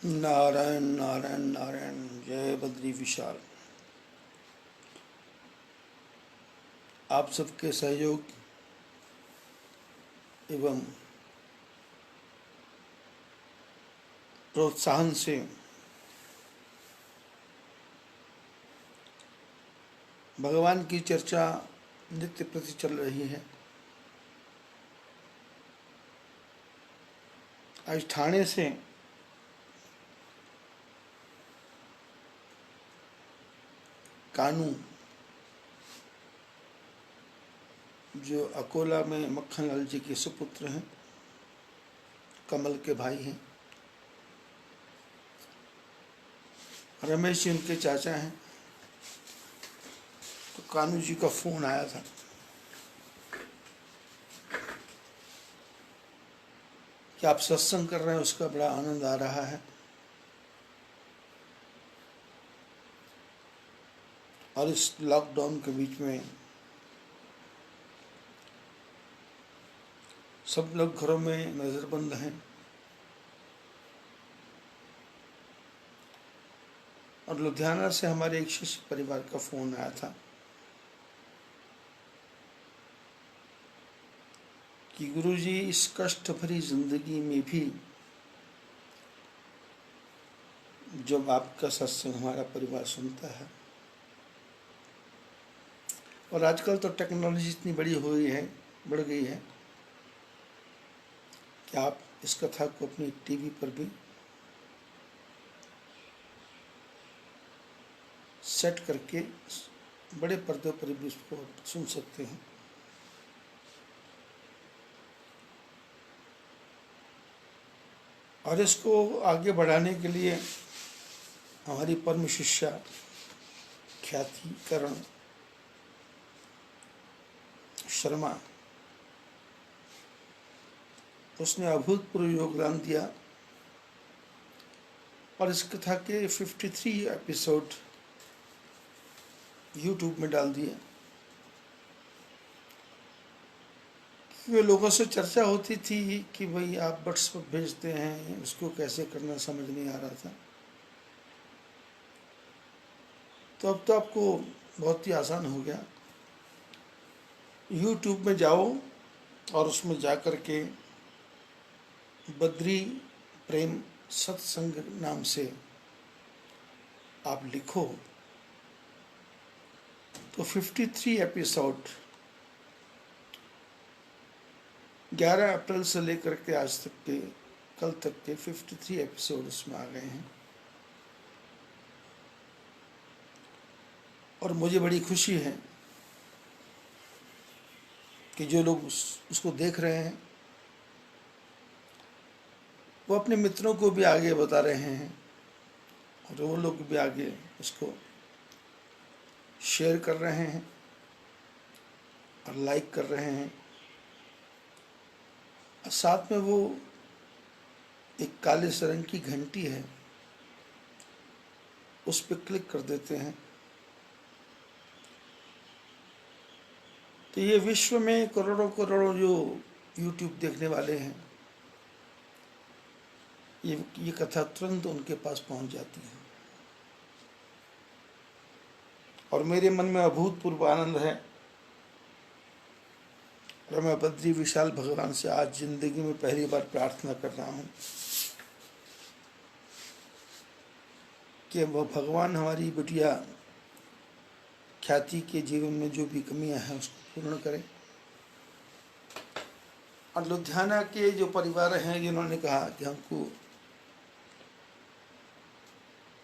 नारायण नारायण नारायण। जय बद्री विशाल। आप सबके सहयोग एवं प्रोत्साहन से भगवान की चर्चा नित्य प्रति चल रही है। आज ठाणे से कानू, जो अकोला में मक्खन लाल जी के सुपुत्र हैं, कमल के भाई हैं, रमेश जी उनके चाचा हैं, तो कानू जी का फोन आया था कि आप सत्संग कर रहे हैं, उसका बड़ा आनंद आ रहा है और इस लॉकडाउन के बीच में सब लोग घरों में नज़रबंद हैं और लुधियाना से हमारे एक शिष्य परिवार का फोन आया था कि गुरुजी, इस कष्ट भरी जिंदगी में भी जब आपका सत्संग हमारा परिवार सुनता है, और आजकल तो टेक्नोलॉजी इतनी बढ़ गई है कि आप इस कथा को अपनी टीवी पर भी सेट करके बड़े पर्दे पर भी इसको सुन सकते हैं। और इसको आगे बढ़ाने के लिए हमारी परम शिष्या ख्याति करण शर्मा, उसने अभूतपूर्व योगदान दिया और इस कथा के 53 एपिसोड यूट्यूब में डाल दिए। वे लोगों से चर्चा होती थी कि भाई आप व्हाट्सएप भेजते हैं, उसको कैसे करना समझ नहीं आ रहा था, तो अब तो आपको बहुत ही आसान हो गया। यूट्यूब में जाओ और उसमें जा कर के बद्री प्रेम सत्संग नाम से आप लिखो तो 53 एपिसोड 11 अप्रैल से लेकर के आज तक के कल तक के 53 एपिसोड उसमें आ गए हैं। और मुझे बड़ी खुशी है कि जो लोग उसको देख रहे हैं वो अपने मित्रों को भी आगे बता रहे हैं और वो लोग भी आगे उसको शेयर कर रहे हैं और लाइक कर रहे हैं। और साथ में वो एक काले से रंग की घंटी है, उस पर क्लिक कर देते हैं। तो ये विश्व में करोड़ों करोड़ों जो यूट्यूब देखने वाले हैं, ये कथा तुरंत उनके पास पहुंच जाती है और मेरे मन में अभूतपूर्व आनंद है। और मैं बद्री विशाल भगवान से आज जिंदगी में पहली बार प्रार्थना कर रहा हूँ कि वह भगवान हमारी बिटिया ख्याति के जीवन में जो भी कमियां हैं उसको पूर्ण करें। और लुधियाना के जो परिवार हैं जिन्होंने कहा कि हमको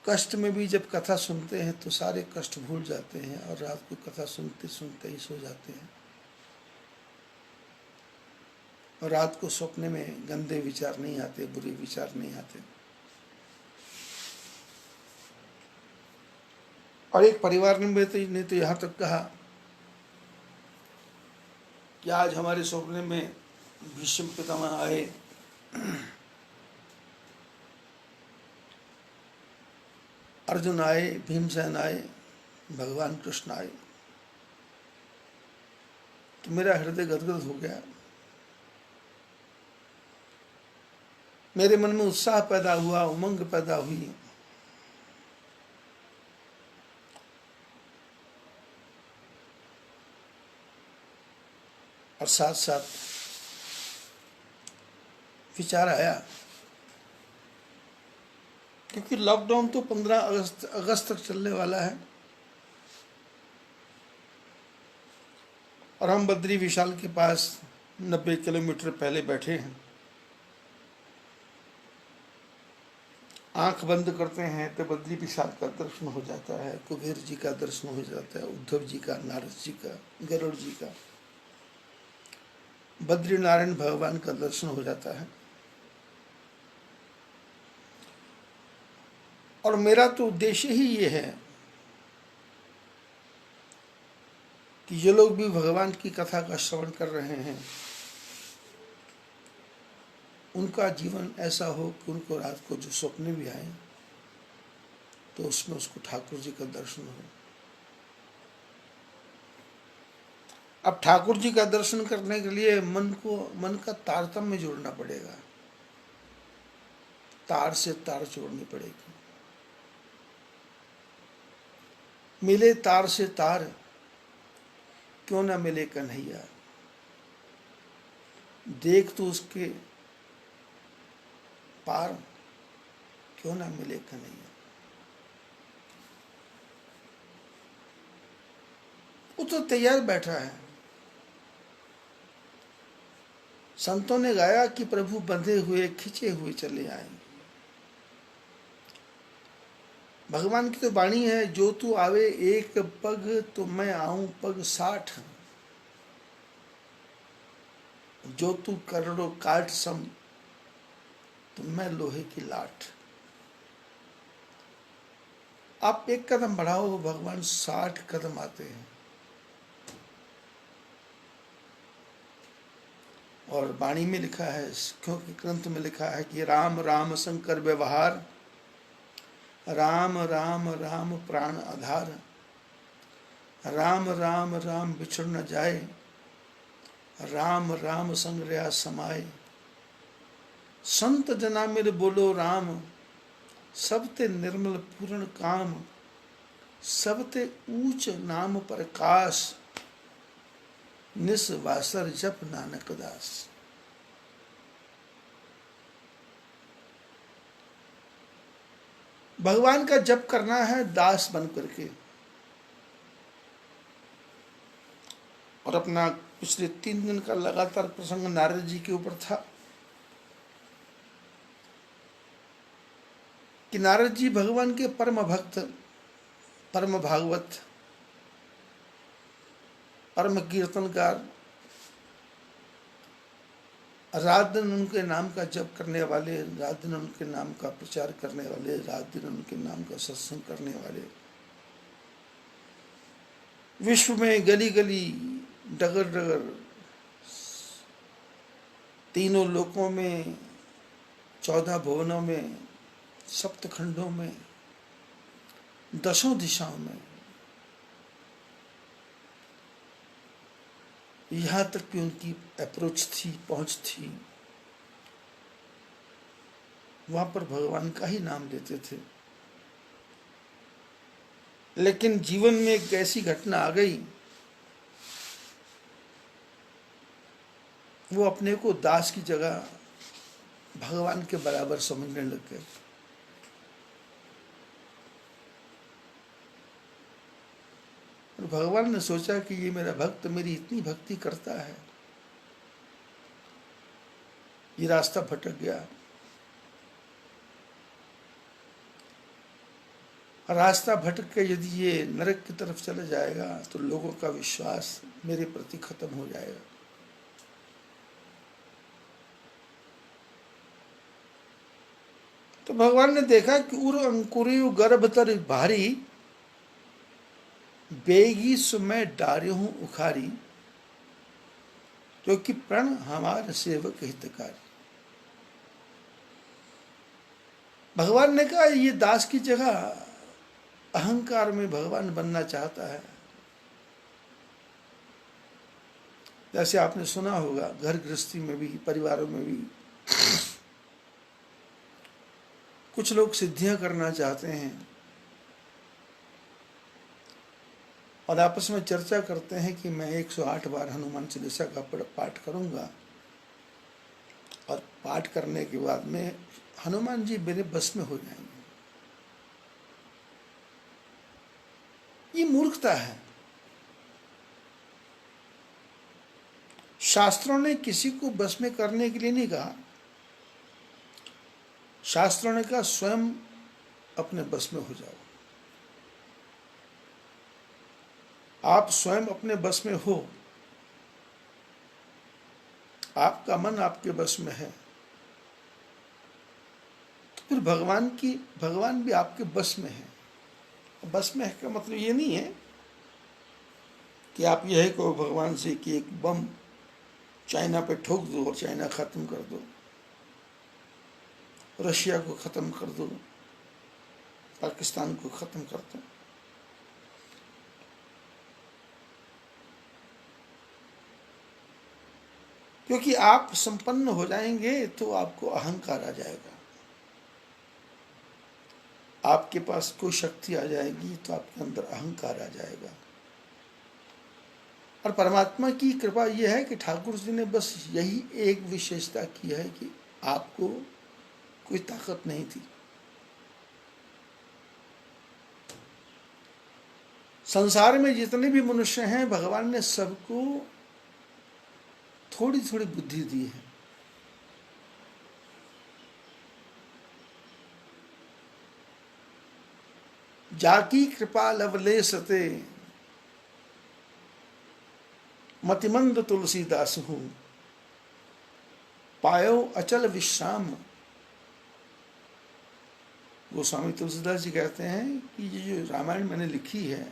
कष्ट में भी जब कथा सुनते हैं तो सारे कष्ट भूल जाते हैं और रात को कथा सुनते सुनते ही सो जाते हैं और रात को सपने में गंदे विचार नहीं आते, बुरे विचार नहीं आते। और एक परिवार ने तो यहाँ तक कहा कि आज हमारे सपने में भीष्म पितामह आए, अर्जुन आए, भीमसेन आए, भगवान कृष्ण आए, तो मेरा हृदय गदगद हो गया। मेरे मन में उत्साह पैदा हुआ, उमंग पैदा हुई। और साथ साथ विचार आया, क्योंकि लॉकडाउन तो 15 अगस्त तक चलने वाला है और हम बद्री विशाल के पास 90 किलोमीटर पहले बैठे हैं। आंख बंद करते हैं तो बद्री विशाल का दर्शन हो जाता है, कुबेर जी का दर्शन हो जाता है, उद्धव जी का, नारद जी का, गरुड़ जी का, बद्री नारायण भगवान का दर्शन हो जाता है। और मेरा तो उद्देश्य ही ये है कि ये लोग भी भगवान की कथा का श्रवण कर रहे हैं, उनका जीवन ऐसा हो कि उनको रात को जो सपने भी आए तो उसमें उसको ठाकुर जी का दर्शन हो। अब ठाकुर जी का दर्शन करने के लिए मन का तारतम्य जोड़ना पड़ेगा, तार से तार जोड़नी पड़ेगी। मिले तार से तार, क्यों ना मिले कन्हैया, देख तो उसके पार, क्यों ना मिले कन्हैया। वो तो तैयार बैठा है। संतों ने गाया कि प्रभु बंधे हुए खिंचे हुए चले आए। भगवान की तो वाणी है, जो तू आवे एक पग तो मैं आऊं पग 60, जो तू करोड़ों काट सम तो मैं लोहे की लाठ। आप एक कदम बढ़ाओ, भगवान 60 कदम आते हैं। और वाणी में लिखा है, सिखों के ग्रंथ में लिखा है कि राम राम शंकर व्यवहार, राम राम राम प्राण आधार, राम राम राम बिछड़ न जाए, राम राम संग रहा समाए। संत जना मेरे बोलो राम, सबते निर्मल पूर्ण काम, सबते ऊंच नाम प्रकाश, निस वासर जप नानक दास। भगवान का जप करना है दास बन करके। और अपना पिछले 3 दिन का लगातार प्रसंग नारद जी के ऊपर था कि नारद जी भगवान के परम भक्त, परम भागवत, परम कीर्तनकार, रात दिन उनके नाम का जप करने वाले, रात दिन उनके नाम का प्रचार करने वाले, रात दिन उनके नाम का सत्संग करने वाले, विश्व में गली गली डगर डगर, तीनों लोकों में, 14 भुवनों में, सप्तखंडों में, 10 दिशाओं में, यहाँ तक कि उनकी अप्रोच थी, पहुंच थी, वहां पर भगवान का ही नाम लेते थे। लेकिन जीवन में एक ऐसी घटना आ गई, वो अपने को दास की जगह भगवान के बराबर समझने लग गए। और भगवान ने सोचा कि ये मेरा भक्त मेरी इतनी भक्ति करता है, ये रास्ता भटक गया, रास्ता भटक के यदि ये नरक की तरफ चला जाएगा तो लोगों का विश्वास मेरे प्रति खत्म हो जाएगा। तो भगवान ने देखा कि उर अंकुरियु गर्भ तर भारी, बेगी सुमय डार्यहूं उखारी, क्योंकि प्रण हमारे सेवक हितकारी। भगवान ने कहा ये दास की जगह अहंकार में भगवान बनना चाहता है। जैसे आपने सुना होगा घर गृहस्थी में भी, परिवारों में भी, कुछ लोग सिद्धियां करना चाहते हैं और आपस में चर्चा करते हैं कि मैं 108 बार हनुमान चालीसा का पाठ करूंगा और पाठ करने के बाद में हनुमान जी मेरे बस में हो जाएंगे। ये मूर्खता है। शास्त्रों ने किसी को बस में करने के लिए नहीं कहा। शास्त्रों ने कहा स्वयं अपने बस में हो जाओ। आप स्वयं अपने बस में हो, आपका मन आपके बस में है, तो फिर भगवान भी आपके बस में है। बस में है का मतलब ये नहीं है कि आप यह कहो भगवान से कि एक बम चाइना पे ठोक दो और चाइना खत्म कर दो, रशिया को खत्म कर दो, पाकिस्तान को खत्म कर दो। क्योंकि आप संपन्न हो जाएंगे तो आपको अहंकार आ जाएगा, आपके पास कोई शक्ति आ जाएगी तो आपके अंदर अहंकार आ जाएगा। और परमात्मा की कृपा यह है कि ठाकुर जी ने बस यही एक विशेषता की है कि आपको कोई ताकत नहीं थी। संसार में जितने भी मनुष्य हैं भगवान ने सबको थोड़ी थोड़ी बुद्धि दी है। जाकी कृपा लवलेशते मतिमंद तुलसीदास हूं, पायो अचल विश्राम। गोस्वामी तुलसीदास जी कहते हैं कि ये जो रामायण मैंने लिखी है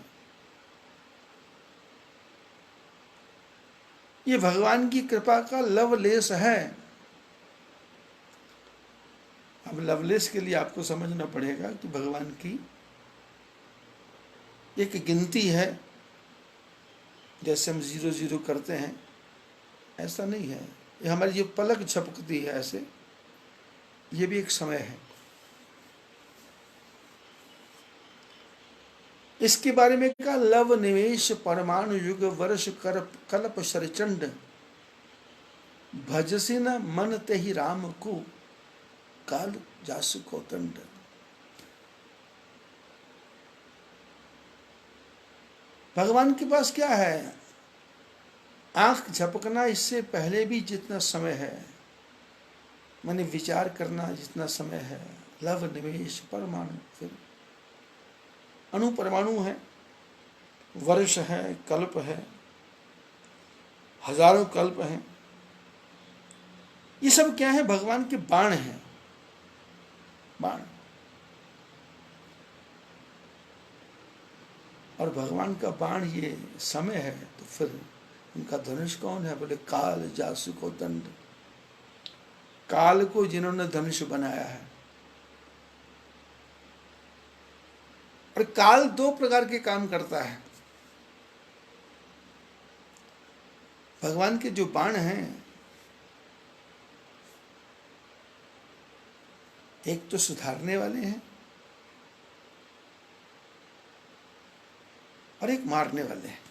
ये भगवान की कृपा का लवलेश है। अब लवलेश के लिए आपको समझना पड़ेगा कि भगवान की एक गिनती है, जैसे हम 0 0 करते हैं, ऐसा नहीं है। ये हमारी जो पलक झपकती है ऐसे, ये भी एक समय है। इसके बारे में कहा लव निवेश परमाणु युग वर्ष कर कल्प शरचंड, भजसी न मन ते ही राम को काल जासु कोतंड। भगवान के पास क्या है? आंख झपकना इससे पहले भी जितना समय है, माने विचार करना जितना समय है, लव निवेश परमाणु, फिर अणु परमाणु है, वर्ष है, कल्प है, हजारों कल्प हैं। ये सब क्या है? भगवान के बाण हैं, बाण। और भगवान का बाण ये समय है, तो फिर उनका धनुष कौन है? बोले काल जासु को दंड। काल को जिन्होंने धनुष बनाया है। और काल 2 प्रकार के काम करता है। भगवान के जो बाण हैं, एक तो सुधारने वाले हैं और एक मारने वाले हैं।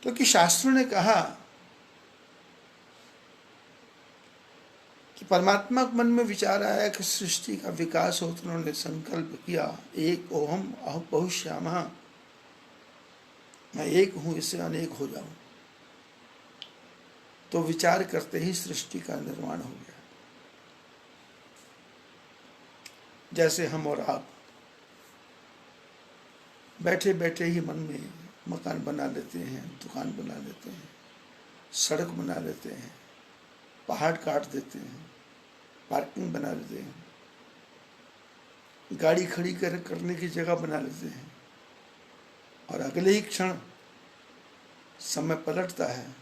क्योंकि शास्त्रों ने कहा कि परमात्मा के मन में विचार आया कि सृष्टि का विकास हो, तो उन्होंने संकल्प किया एक ओहम अहम बहुश्यामः, मैं एक हूं इससे अनेक हो जाऊं। तो विचार करते ही सृष्टि का निर्माण हो गया। जैसे हम और आप बैठे बैठे ही मन में मकान बना लेते हैं, दुकान बना लेते हैं, सड़क बना लेते हैं, पहाड़ काट देते हैं, पार्किंग बना लेते हैं, गाड़ी खड़ी करने की जगह बना लेते हैं, और अगले ही क्षण समय पलटता है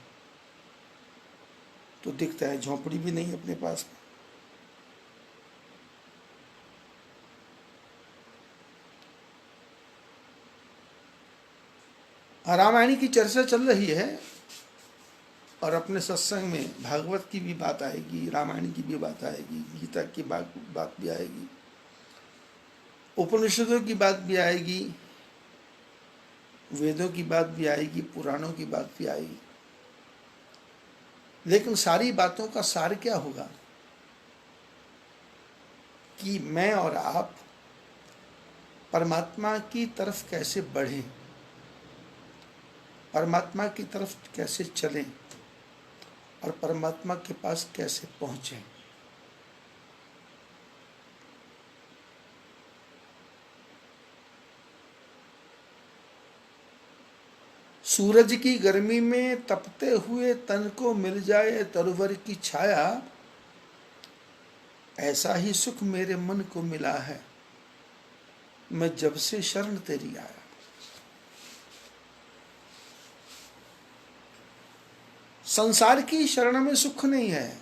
तो दिखता है झोंपड़ी भी नहीं अपने पास में। रामायण की चर्चा चल रही है और अपने सत्संग में भागवत की भी बात आएगी, रामायण की भी बात आएगी, गीता की बात भी आएगी, उपनिषदों की बात भी आएगी, वेदों की बात भी आएगी, पुराणों की बात भी आएगी। लेकिन सारी बातों का सार क्या होगा कि मैं और आप परमात्मा की तरफ कैसे बढ़ें, परमात्मा की तरफ कैसे चलें और परमात्मा के पास कैसे पहुंचें। सूरज की गर्मी में तपते हुए तन को मिल जाए तरुवर की छाया, ऐसा ही सुख मेरे मन को मिला है, मैं जब से शरण तेरी आया। संसार की शरण में सुख नहीं है।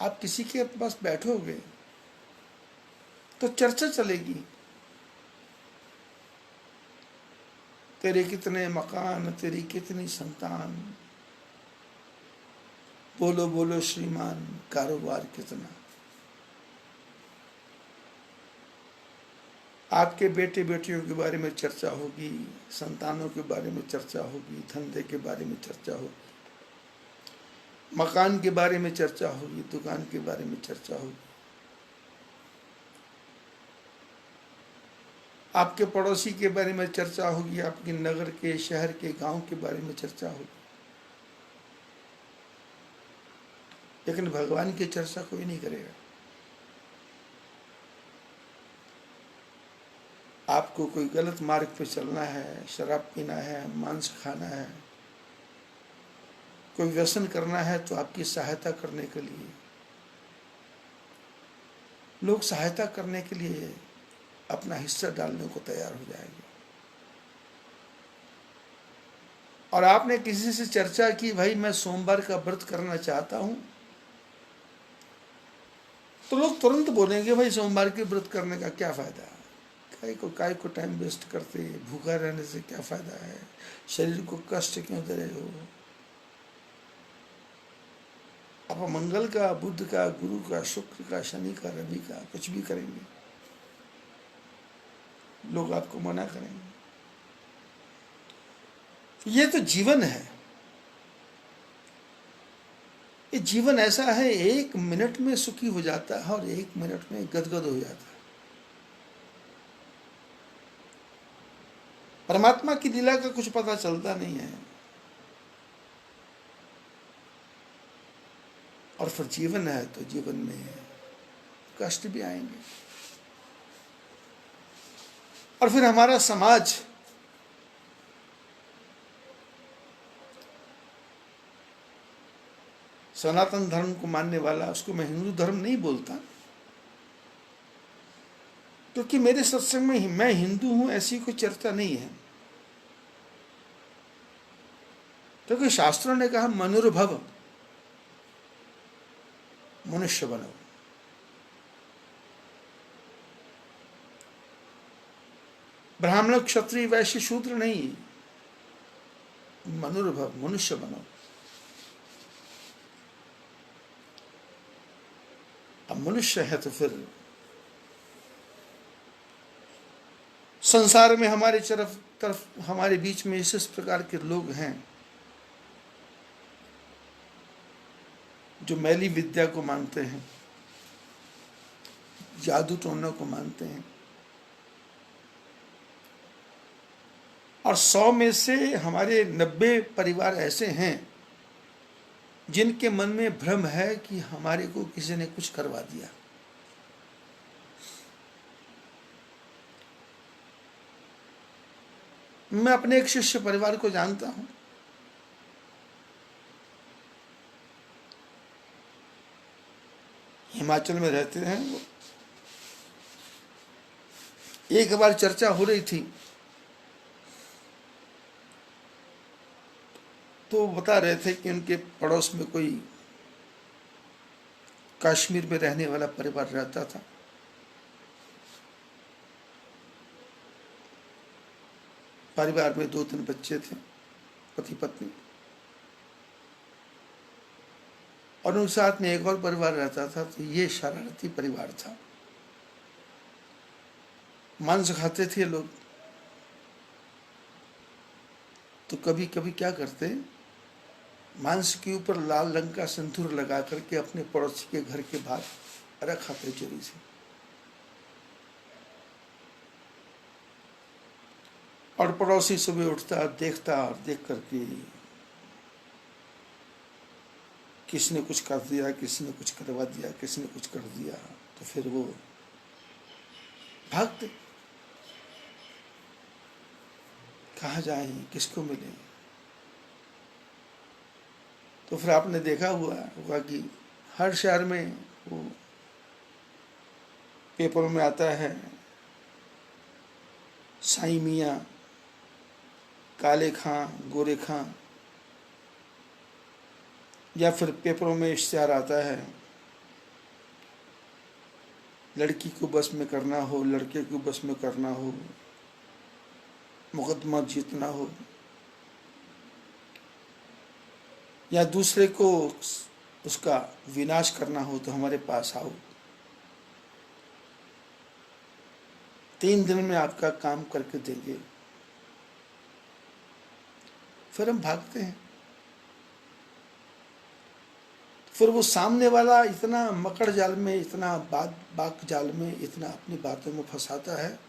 आप किसी के पास बैठोगे तो चर्चा चलेगी, तेरे कितने मकान, तेरी कितनी संतान, बोलो बोलो श्रीमान, कारोबार कितना, आपके बेटे बेटियों के बारे में चर्चा होगी, संतानों के बारे में चर्चा होगी, धंधे के बारे में चर्चा होगी, मकान के बारे में चर्चा होगी, दुकान के बारे में चर्चा होगी, आपके पड़ोसी के बारे में चर्चा होगी, आपके नगर के, शहर के, गांव के बारे में चर्चा होगी। लेकिन भगवान की चर्चा कोई नहीं करेगा। आपको कोई गलत मार्ग पे चलना है, शराब पीना है, मांस खाना है, कोई व्यसन करना है, तो आपकी सहायता करने के लिए लोग सहायता करने के लिए अपना हिस्सा डालने को तैयार हो जाएंगे। और आपने किसी से चर्चा की, भाई मैं सोमवार का व्रत करना चाहता हूं, तो लोग तुरंत बोलेंगे भाई सोमवार के व्रत करने का क्या फायदा, काय को टाइम वेस्ट करते, भूखा रहने से क्या फायदा है, शरीर को कष्ट क्यों दे रहे हो, आप मंगल का, बुध का, गुरु का, शुक्र का, शनि का, रवि का कुछ भी करेंगे, लोग आपको मना करेंगे। ये तो जीवन है। ये जीवन ऐसा है, 1 मिनट में सुखी हो जाता है और 1 मिनट में गदगद हो जाता है। परमात्मा की लीला का कुछ पता चलता नहीं है। और फिर जीवन है तो जीवन में कष्ट भी आएंगे। और फिर हमारा समाज सनातन धर्म को मानने वाला, उसको मैं हिंदू धर्म नहीं बोलता, क्योंकि मेरे सत्संग में मैं हिंदू हूं ऐसी कोई चर्चा नहीं है। क्योंकि शास्त्रों ने कहा मनुर्भव, मनुष्य बनो। ब्राह्मण, क्षत्रिय, वैश्य, शूद्र नहीं, मनुर्भव, मनुष्य बनो। अब मनुष्य है तो फिर संसार में हमारे तरफ हमारे बीच में इस प्रकार के लोग हैं जो मैली विद्या को मानते हैं, जादू टोना को मानते हैं, और 100 में से हमारे 90 परिवार ऐसे हैं जिनके मन में भ्रम है कि हमारे को किसी ने कुछ करवा दिया। मैं अपने एक शिष्य परिवार को जानता हूं, हिमाचल में रहते हैं वो। एक बार चर्चा हो रही थी तो बता रहे थे कि उनके पड़ोस में कोई कश्मीर में रहने वाला परिवार रहता था। परिवार में 2-3 बच्चे थे, पति पत्नी। और उनके साथ में एक और परिवार रहता था, तो ये शरारती परिवार था। मांस खाते थे लोग, तो कभी कभी क्या करते, मांस के ऊपर लाल रंग का सिंदूर लगा करके अपने पड़ोसी के घर के बाहर रखा थे चोरी से। और पड़ोसी सुबह उठता, देखता, और देख करके किसी ने कुछ कर दिया, किसी ने कुछ करवा दिया, किसी ने कुछ कर दिया, तो फिर वो भागते, कहाँ जाएं, किसको मिले। तो फिर आपने देखा हुआ कि हर शहर में वो पेपर में आता है, साईं मियाँ, काले खां, गोरे खां, या फिर पेपरों में इश्तिहार आता है, लड़की को बस में करना हो, लड़के को बस में करना हो, मुकदमा जीतना हो, या दूसरे को उसका विनाश करना हो, तो हमारे पास आओ, 3 दिन में आपका काम करके देंगे। फिर हम भागते हैं। फिर वो सामने वाला इतना मकड़ जाल में, इतना बाक जाल में, इतना अपनी बातों में फंसाता है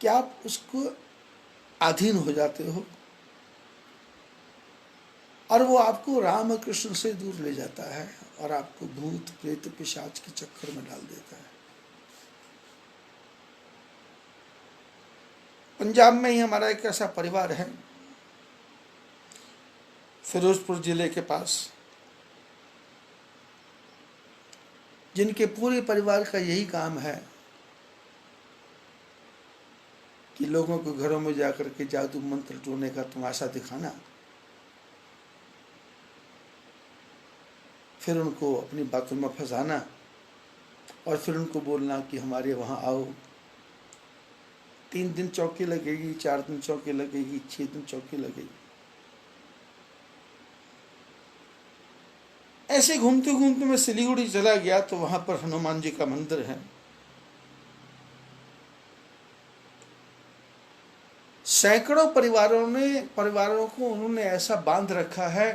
कि आप उसको अधीन हो जाते हो, और वो आपको राम कृष्ण से दूर ले जाता है और आपको भूत प्रेत पिशाच के चक्कर में डाल देता है। पंजाब में ही हमारा एक ऐसा परिवार है, फिरोजपुर जिले के पास, जिनके पूरे परिवार का यही काम है कि लोगों के घरों में जाकर के जादू मंत्र टोने का तमाशा दिखाना, फिर उनको अपनी बातों में फंसाना, और फिर उनको बोलना कि हमारे वहाँ आओ, 3 दिन चौकी लगेगी, 4 दिन चौकी लगेगी, 6 दिन चौकी लगेगी। ऐसे घूमते घूमते मैं सिलीगुड़ी चला गया, तो वहां पर हनुमान जी का मंदिर है। सैकड़ों परिवारों को उन्होंने ऐसा बांध रखा है।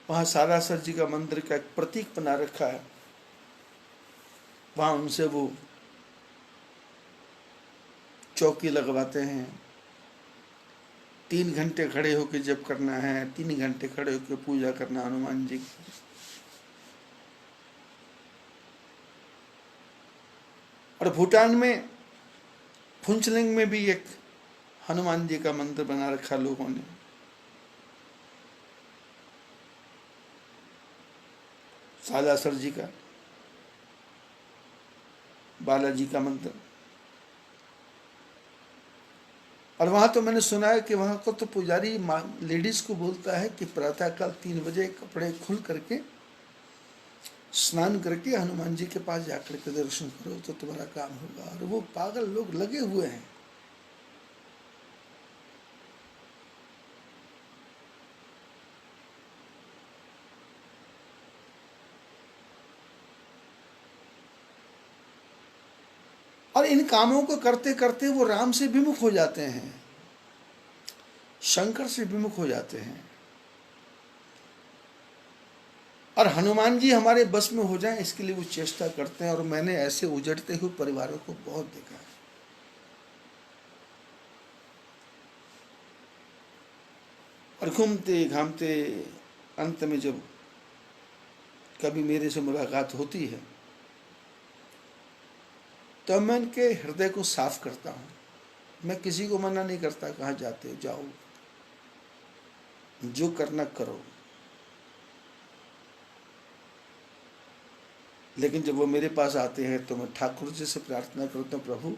वहां सालासर जी का मंदिर का एक प्रतीक बना रखा है, वहां उनसे वो चौकी लगवाते हैं। 3 घंटे खड़े होकर जप करना है, 3 घंटे खड़े होकर पूजा करना हनुमान जी की। और भूटान में फुंचलिंग में भी एक हनुमान जी का मंदिर बना रखा लोगों ने। सालासर जी का, बालाजी का मंदिर। और वहां तो मैंने सुना है कि वहां को तो पुजारी लेडीज को बोलता है कि प्रातःकाल 3 बजे कपड़े खुल करके स्नान करके हनुमान जी के पास जाकर के दर्शन करो तो तुम्हारा काम होगा। और वो पागल लोग लगे हुए हैं। और इन कामों को करते करते वो राम से विमुख हो जाते हैं, शंकर से विमुख हो जाते हैं। और हनुमान जी हमारे बस में हो जाएं, इसके लिए वो चेष्टा करते हैं। और मैंने ऐसे उजड़ते हुए परिवारों को बहुत देखा है। और घूमते घामते अंत में जब कभी मेरे से मुलाकात होती है, तो मैं उनके हृदय को साफ करता हूँ। मैं किसी को मना नहीं करता, कहाँ जाते हो जाओ, जो करना करो। लेकिन जब वो मेरे पास आते हैं तो मैं ठाकुर जी से प्रार्थना करता हूँ, प्रभु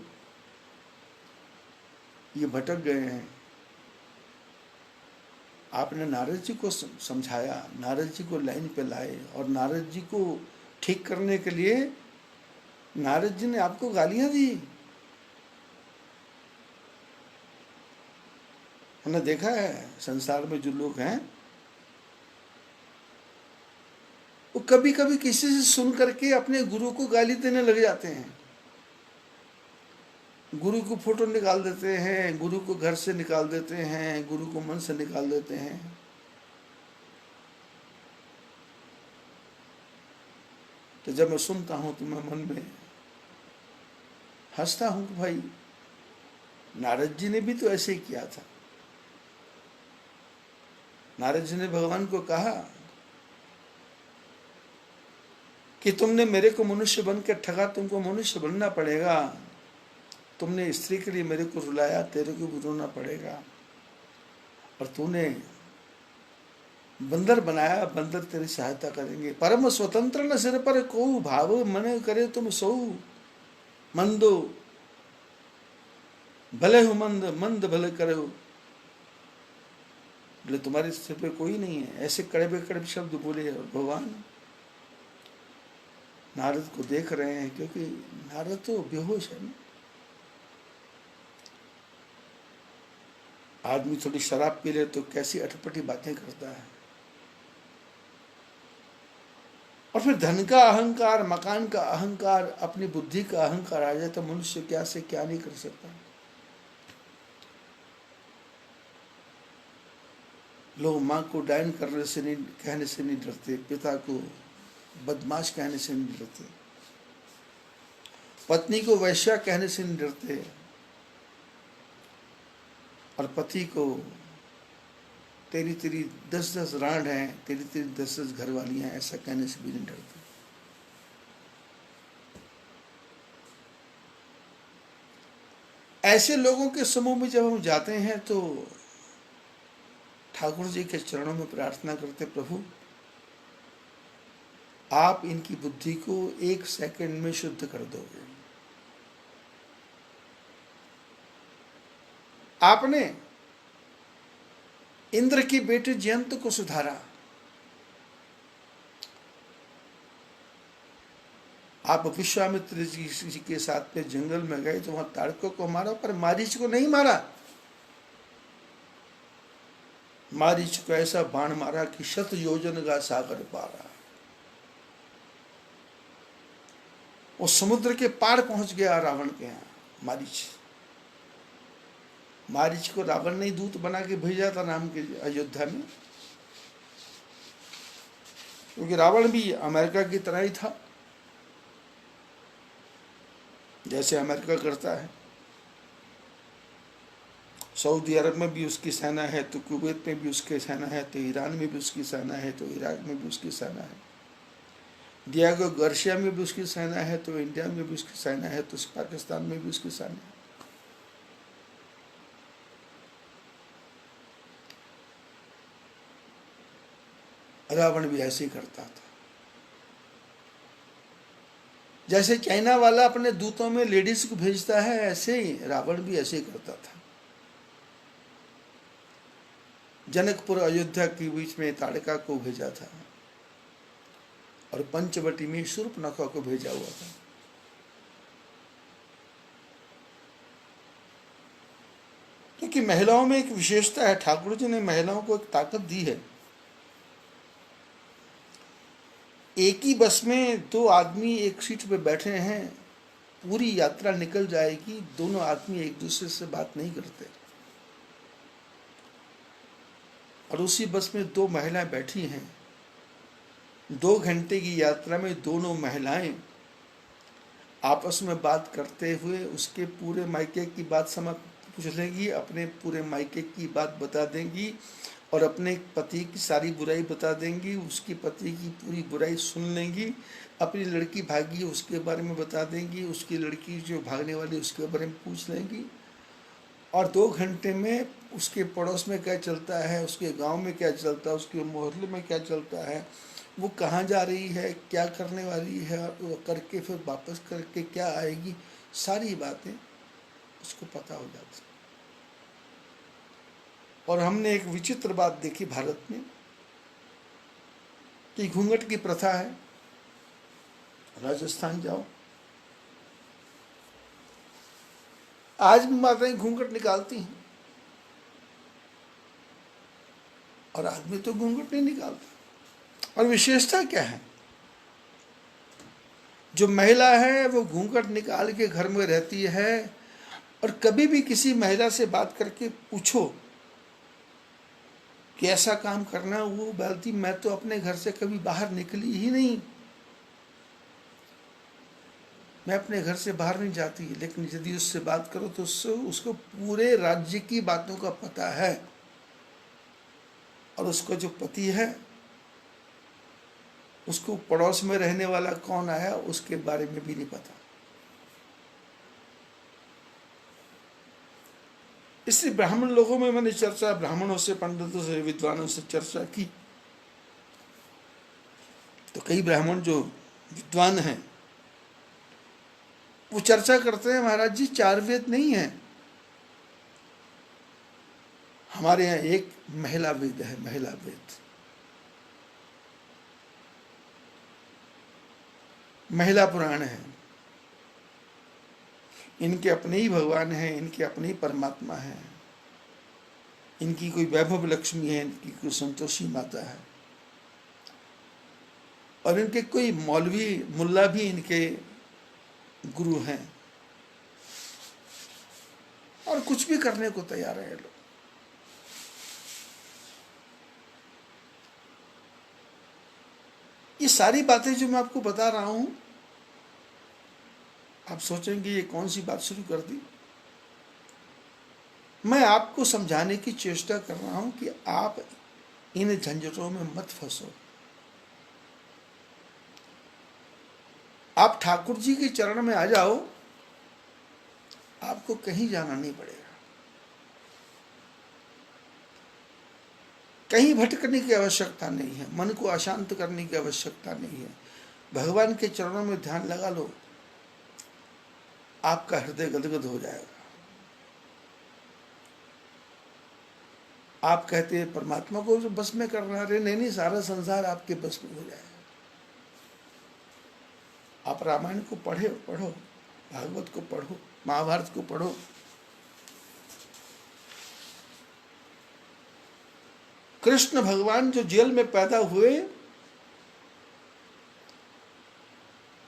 ये भटक गए हैं, आपने नारद जी को समझाया, नारद जी को लाइन पे लाए, और नारद जी को ठीक करने के लिए नारद जी ने आपको गालियां दी हमने देखा है संसार में जो लोग हैं वो कभी कभी किसी से सुन करके अपने गुरु को गाली देने लग जाते हैं, गुरु को फोटो निकाल देते हैं, गुरु को घर से निकाल देते हैं, गुरु को मन से निकाल देते हैं। तो जब मैं सुनता हूं तो मैं मन में हंसता हूं कि भाई नारद जी ने भी तो ऐसे ही किया था। नारद जी ने भगवान को कहा कि तुमने मेरे को मनुष्य बन के ठगा, तुमको मनुष्य बनना पड़ेगा। तुमने स्त्री के लिए मेरे को रुलाया, तेरे को भी रोना पड़ेगा। और तूने बंदर बनाया, बंदर तेरी सहायता करेंगे। परम स्वतंत्र न सिर पर को भाव, मन करे तुम सो मंदो, भले हो मंद, मंद भले करो। बोले तुम्हारे सिर पे कोई नहीं है। ऐसे कड़वे कड़वे शब्द बोले। और भगवान नारद को देख रहे हैं, क्योंकि नारद तो बेहोश है ना। आदमी थोड़ी शराब पी ले तो कैसी अटपटी बातें करता है। और फिर धन का अहंकार, मकान का अहंकार, अपनी बुद्धि का अहंकार आ जाए तो मनुष्य क्या से क्या नहीं कर सकता। लोग माँ को डायन करने से नहीं, कहने से नहीं डरते, पिता को बदमाश कहने से नहीं डरते, पत्नी को वैश्या कहने से नहीं डरते, और पति को तेरी तेरी 10-10 रांड हैं, तेरी तेरी 10-10 घरवाली हैं, ऐसा कहने से भी नहीं डरते। ऐसे लोगों के समूह में जब हम जाते हैं तो ठाकुर जी के चरणों में प्रार्थना करते, प्रभु आप इनकी बुद्धि को 1 सेकंड में शुद्ध कर दोगे। आपने इंद्र की बेटी जयंत को सुधारा, आप विश्वामित्र जी के साथ में जंगल में गए तो वहां ताड़कों को मारा, पर मारीच को नहीं मारा। मारीच को ऐसा बाण मारा कि 100 योजन का सागर पारा। वो समुद्र के पार पहुंच गया रावण के यहाँ। मारीच को रावण ने दूत बना के भेजा था राम के अयोध्या में, क्योंकि रावण भी अमेरिका की तरह ही था, जैसे अमेरिका करता है। सऊदी अरब में भी उसकी सेना है, तो कुवैत में भी उसकी सेना है, तो ईरान में भी उसकी सेना है, तो इराक में भी उसकी सेना है, डियागो गार्सिया में भी उसकी सेना है, तो इंडिया में भी उसकी सेना है, तो पाकिस्तान में भी उसकी सेना है। रावण भी ऐसे ही करता था। जैसे चाइना वाला अपने दूतों में लेडीज को भेजता है, ऐसे ही रावण भी ऐसे ही करता था। जनकपुर अयोध्या के बीच में ताड़का को भेजा था, और पंचवटी में शूर्पणखा को भेजा हुआ था। क्योंकि महिलाओं में एक विशेषता है, ठाकुर जी ने महिलाओं को एक ताकत दी है। एक ही बस में 2 आदमी एक सीट पे बैठे हैं, पूरी यात्रा निकल जाएगी, दोनों आदमी एक दूसरे से बात नहीं करते। और उसी बस में 2 महिलाएं बैठी हैं, 2 घंटे की यात्रा में दोनों महिलाएं आपस में बात करते हुए उसके पूरे मायके की बात पूछ लेंगी, अपने पूरे मायके की बात बता देंगी, और अपने पति की सारी बुराई बता देंगी, उसकी पति की पूरी बुराई सुन लेंगी, अपनी लड़की भागी उसके बारे में बता देंगी, उसकी लड़की जो भागने वाली उसके बारे में पूछ लेंगी। और 2 घंटे में उसके पड़ोस में क्या चलता है, उसके गांव में क्या चलता है, उसके मोहल्ले में क्या चलता है, वो कहाँ जा रही है, क्या करने वाली है, वो करके फिर वापस करके क्या आएगी, सारी बातें उसको पता हो जाती। और हमने एक विचित्र बात देखी भारत में कि घूंघट की प्रथा है। राजस्थान जाओ, आज भी माताएं घूंघट निकालती हैं। और आदमी तो घूंघट नहीं निकालता। और विशेषता क्या है? जो महिला है वो घूंघट निकाल के घर में रहती है, और कभी भी किसी महिला से बात करके पूछो कि ऐसा काम करना, वो बोलती मैं तो अपने घर से कभी बाहर निकली ही नहीं, मैं अपने घर से बाहर नहीं जाती। लेकिन यदि उससे बात करो तो उसको पूरे राज्य की बातों का पता है, और उसका जो पति है उसको पड़ोस में रहने वाला कौन आया उसके बारे में भी नहीं पता। इसलिए ब्राह्मण लोगों में मैंने चर्चा, ब्राह्मणों से, पंडितों से, विद्वानों से चर्चा की, तो कई ब्राह्मण जो विद्वान हैं वो चर्चा करते हैं, महाराज जी 4 वेद नहीं है, हमारे यहाँ एक महिला वेद है, महिला वेद। महिला पुराण है, इनके अपने ही भगवान हैं, इनके अपने ही परमात्मा हैं, इनकी कोई वैभव लक्ष्मी है, इनकी कोई संतोषी माता है, और इनके कोई मौलवी मुल्ला भी इनके गुरु हैं, और कुछ भी करने को तैयार है लोग। ये सारी बातें जो मैं आपको बता रहा हूं, आप सोचेंगे ये कौन सी बात शुरू कर दी। मैं आपको समझाने की चेष्टा कर रहा हूं कि आप इन झंझटों में मत फंसो। आप ठाकुर जी के चरण में आ जाओ, आपको कहीं जाना नहीं पड़ेगा, कहीं भटकने की आवश्यकता नहीं है, मन को अशांत करने की आवश्यकता नहीं है। भगवान के चरणों में ध्यान लगा लो, आपका हृदय गदगद हो जाएगा। आप कहते हैं परमात्मा को जो बस में करना, रहे नहीं, सारा संसार आपके बस में हो जाएगा। आप रामायण को पढ़ो, भागवत को पढ़ो, महाभारत को पढ़ो, कृष्ण भगवान जो जेल में पैदा हुए,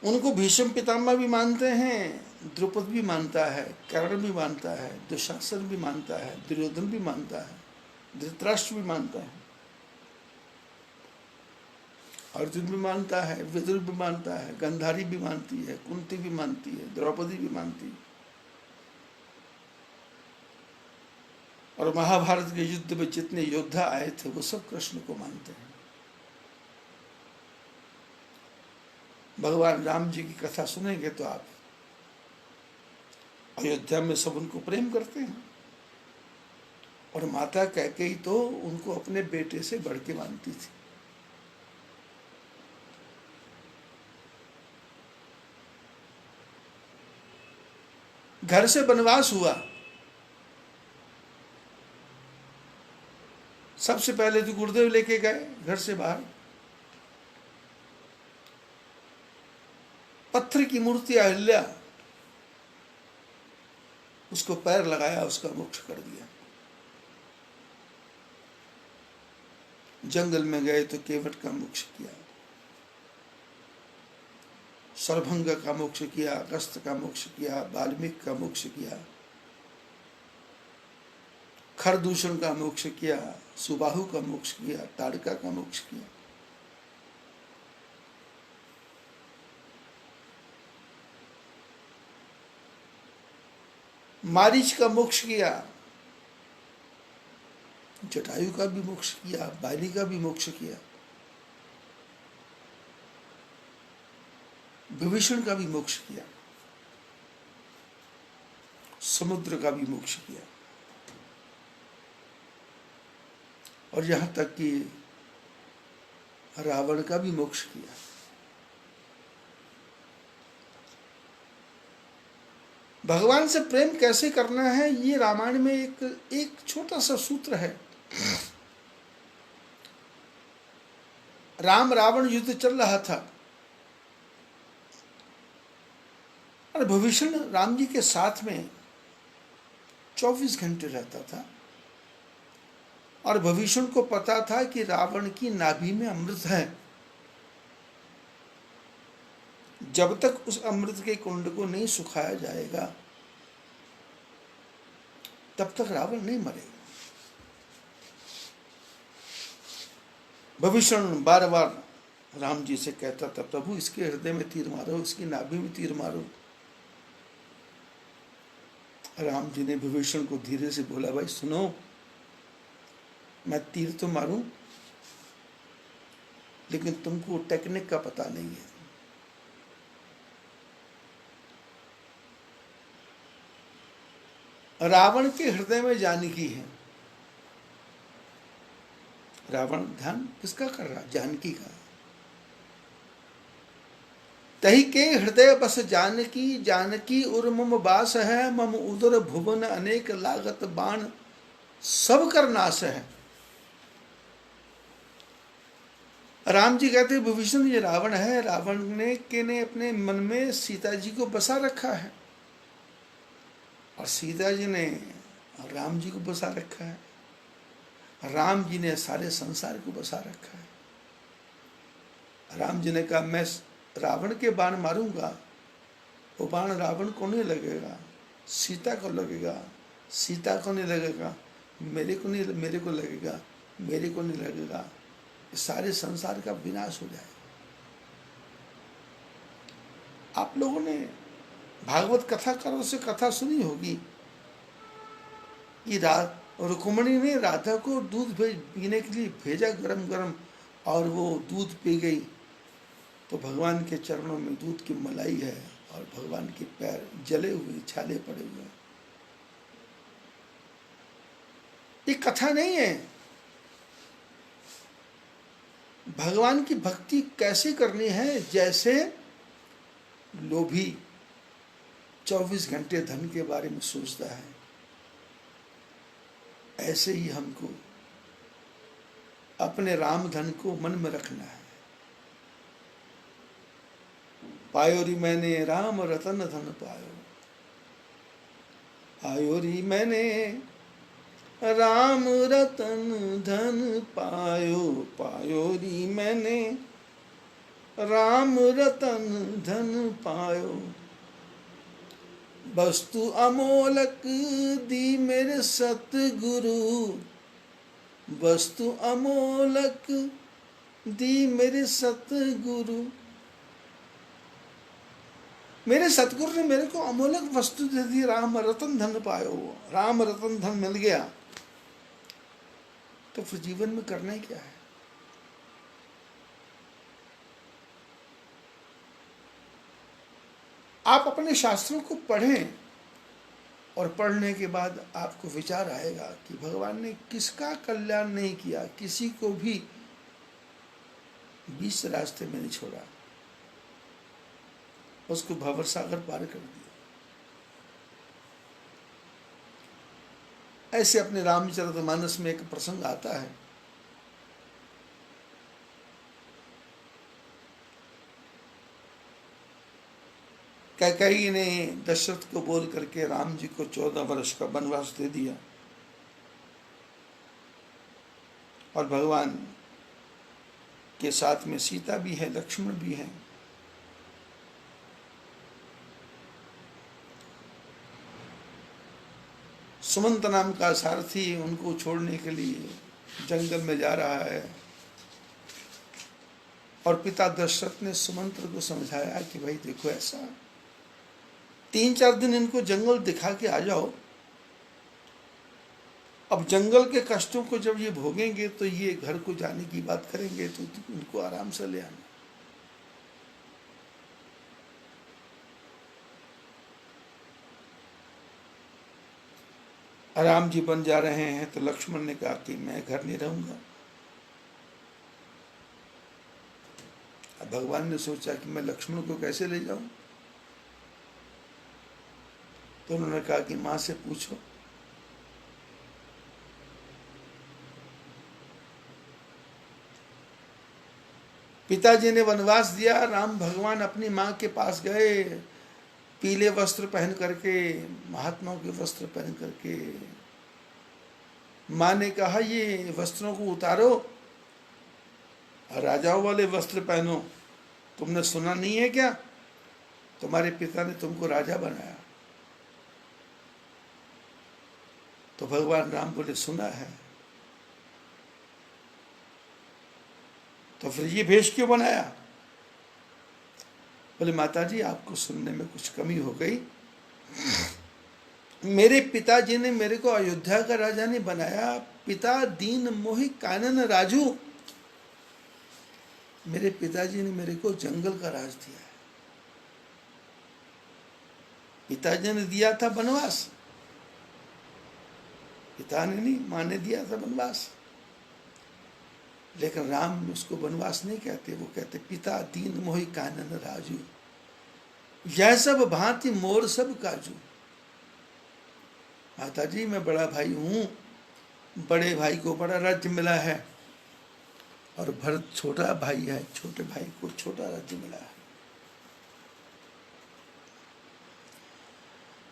उनको भीष्म पितामह भी मानते हैं, द्रौपद भी मानता है, कर्ण भी मानता है, दुशासन भी मानता है, दुर्योधन भी मानता है, धृतराष्ट्र भी मानता है, अर्जुन भी मानता है, विदुर भी मानता है, गंधारी भी मानती है, कुंती भी मानती है, द्रौपदी भी मानती है। और महाभारत के युद्ध में जितने योद्धा आए थे वो सब कृष्ण को मानते हैं। भगवान राम जी की कथा सुनेंगे तो आप, अयोध्या में सब उनको प्रेम करते हैं, और माता कैकेयी तो उनको अपने बेटे से बढ़ के मानती थी। घर से वनवास हुआ, सबसे पहले तो गुरुदेव लेके गए घर से बाहर, पत्थर की मूर्ति अहिल्या, उसको पैर लगाया, उसका मोक्ष कर दिया। जंगल में गए तो केवट का मोक्ष किया, सर्वभंग का मोक्ष किया, अगस्त्य का मोक्ष किया, वाल्मीकि का मोक्ष किया, खरदूषण का मोक्ष किया, सुबाहु का मोक्ष किया, ताड़का का मोक्ष किया। मारीच का मोक्ष किया, जटायु का भी मोक्ष किया, बाली का भी मोक्ष किया, विभीषण का भी मोक्ष किया, समुद्र का भी मोक्ष किया, और यहां तक कि रावण का भी मोक्ष किया। भगवान से प्रेम कैसे करना है, ये रामायण में एक छोटा सा सूत्र है। राम रावण युद्ध चल रहा था, और विभीषण राम जी के साथ में 24 घंटे रहता था, और विभीषण को पता था कि रावण की नाभि में अमृत है, जब तक उस अमृत के कुंड को नहीं सुखाया जाएगा तब तक रावण नहीं मरेगा। विभीषण बार बार राम जी से कहता था, प्रभु इसके हृदय में तीर मारो, इसकी नाभि में तीर मारो। राम जी ने विभीषण को धीरे से बोला, भाई सुनो, मैं तीर तो मारूं लेकिन तुमको टेक्निक का पता नहीं है। रावण के हृदय में जानकी है। रावण ध्यान किसका कर रहा? जानकी का। तही के हृदय बस जानकी, जानकी उर मम बास है, मम उदर भुवन अनेक लागत बाण सब कर नाश है। राम जी कहते विभीषण ये रावण है, रावण ने अपने मन में सीता जी को बसा रखा है और सीता जी ने राम जी को बसा रखा है, राम जी ने सारे संसार को बसा रखा है। राम जी ने कहा मैं रावण के बाण मारूंगा, वो बाण रावण को नहीं लगेगा, सीता को लगेगा, सीता को नहीं लगेगा, मेरे को नहीं, मेरे को लगेगा, मेरे को नहीं लगेगा, सारे संसार का विनाश हो जाएगा। आप लोगों ने भागवत कथाकारों से कथा सुनी होगी कि रुक्मिणी ने राधा को दूध पीने के लिए भेजा गरम गरम, और वो दूध पी गई तो भगवान के चरणों में दूध की मलाई है और भगवान के पैर जले हुए, छाले पड़े हुए। ये कथा नहीं है। भगवान की भक्ति कैसे करनी है? जैसे लोभी 24 घंटे धन के बारे में सोचता है, ऐसे ही हमको अपने राम धन को मन में रखना है। पायो री मैंने राम रतन धन पायो, पायो री मैंने राम रतन धन पायो, पायो री मैंने राम रतन धन पायो। वस्तु अमोलक दी मेरे सतगुरु, वस्तु अमोलक दी मेरे सतगुरु। मेरे सतगुरु ने मेरे को अमोलक वस्तु दे दी, राम रतन धन पायो। राम रतन धन मिल गया तो फिर जीवन में करना ही क्या है? आप अपने शास्त्रों को पढ़ें और पढ़ने के बाद आपको विचार आएगा कि भगवान ने किसका कल्याण नहीं किया, किसी को भी बीच रास्ते में नहीं छोड़ा, उसको भंवर सागर पार कर दिया। ऐसे अपने रामचरितमानस में एक प्रसंग आता है, कैकेयी ने दशरथ को बोल करके राम जी को 14 वर्ष का वनवास दे दिया और भगवान के साथ में सीता भी है, लक्ष्मण भी है। सुमंत नाम का सारथी उनको छोड़ने के लिए जंगल में जा रहा है और पिता दशरथ ने सुमंत्र को समझाया कि भाई देखो, ऐसा 3-4 दिन इनको जंगल दिखा के आ जाओ, अब जंगल के कष्टों को जब ये भोगेंगे तो ये घर को जाने की बात करेंगे, तो इनको आराम से ले आना। राम जी बन जा रहे हैं तो लक्ष्मण ने कहा कि मैं घर नहीं रहूंगा। अब भगवान ने सोचा कि मैं लक्ष्मण को कैसे ले जाऊं, तो उन्होंने कहा कि मां से पूछो। पिताजी ने वनवास दिया, राम भगवान अपनी मां के पास गए, पीले वस्त्र पहन करके, महात्माओं के वस्त्र पहन करके, माँ ने कहा ये वस्त्रों को उतारो और राजाओं वाले वस्त्र पहनो। तुमने सुना नहीं है क्या, तुम्हारे पिता ने तुमको राजा बनाया। तो भगवान राम बोले सुना है। तो फिर ये भेष क्यों बनाया? बोले माता जी आपको सुनने में कुछ कमी हो गई। मेरे पिताजी ने मेरे को अयोध्या का राजा नहीं बनाया। पिता दीन मोहि कानन राजू, मेरे पिताजी ने मेरे को जंगल का राज दिया है। पिताजी ने दिया था वनवास, पिता ने नहीं, माँ ने दिया था वनवास। लेकिन राम उसको वनवास नहीं कहते, वो कहते पिता दीन मोहि कानन राजू, यह सब भांति मोर सब काजू। माता जी मैं बड़ा भाई हूं, बड़े भाई को बड़ा राज्य मिला है और भरत छोटा भाई है, छोटे भाई को छोटा राज्य मिला है।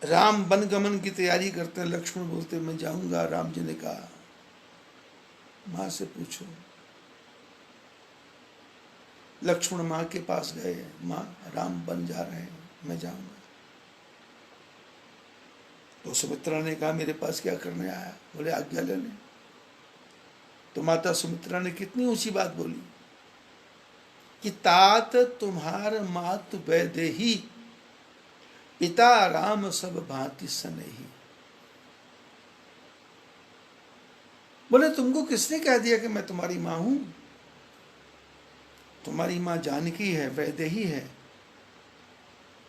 राम वन गमन की तैयारी करते हैं। लक्ष्मण बोलते मैं जाऊंगा। राम जी ने कहा मां से पूछो। लक्ष्मण मां के पास गए। मां राम वन जा रहे हैं, मैं जाऊंगा। तो सुमित्रा ने कहा मेरे पास क्या करने आया? बोले आज्ञा लेने। तो माता सुमित्रा ने कितनी ऊंची बात बोली कि तात तुम्हार मात वैदेही, पिता राम सब भांति सनेही। बोले तुमको किसने कह दिया कि मैं तुम्हारी मां हूं? तुम्हारी मां जानकी है, वैदेही है,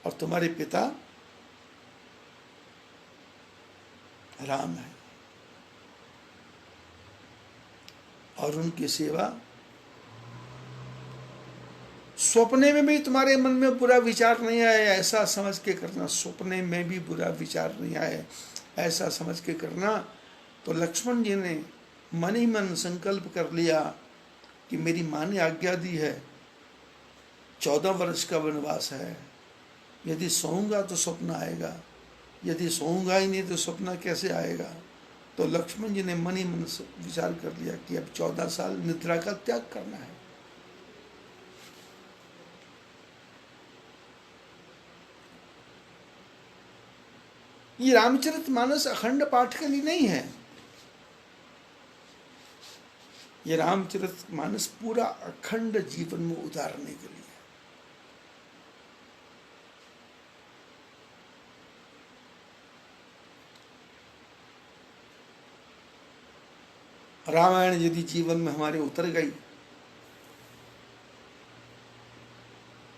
और तुम्हारे पिता राम है, और उनकी सेवा सपने में भी तुम्हारे मन में बुरा विचार नहीं आए ऐसा समझ के करना। सपने में भी बुरा विचार नहीं आए ऐसा समझ के करना। तो लक्ष्मण जी ने मन ही मन संकल्प कर लिया कि मेरी माँ ने आज्ञा दी है, 14 वर्ष का वनवास है, यदि सोऊंगा तो स्वप्न आएगा, यदि सोऊंगा ही नहीं तो स्वप्न कैसे आएगा। तो लक्ष्मण जी ने मन ही मन विचार कर लिया कि अब 14 साल निद्रा का त्याग करना है। ये रामचरितमानस अखंड पाठ के लिए नहीं है, ये रामचरितमानस पूरा अखंड जीवन में उतारने के लिए। रामायण यदि जीवन में हमारे उतर गई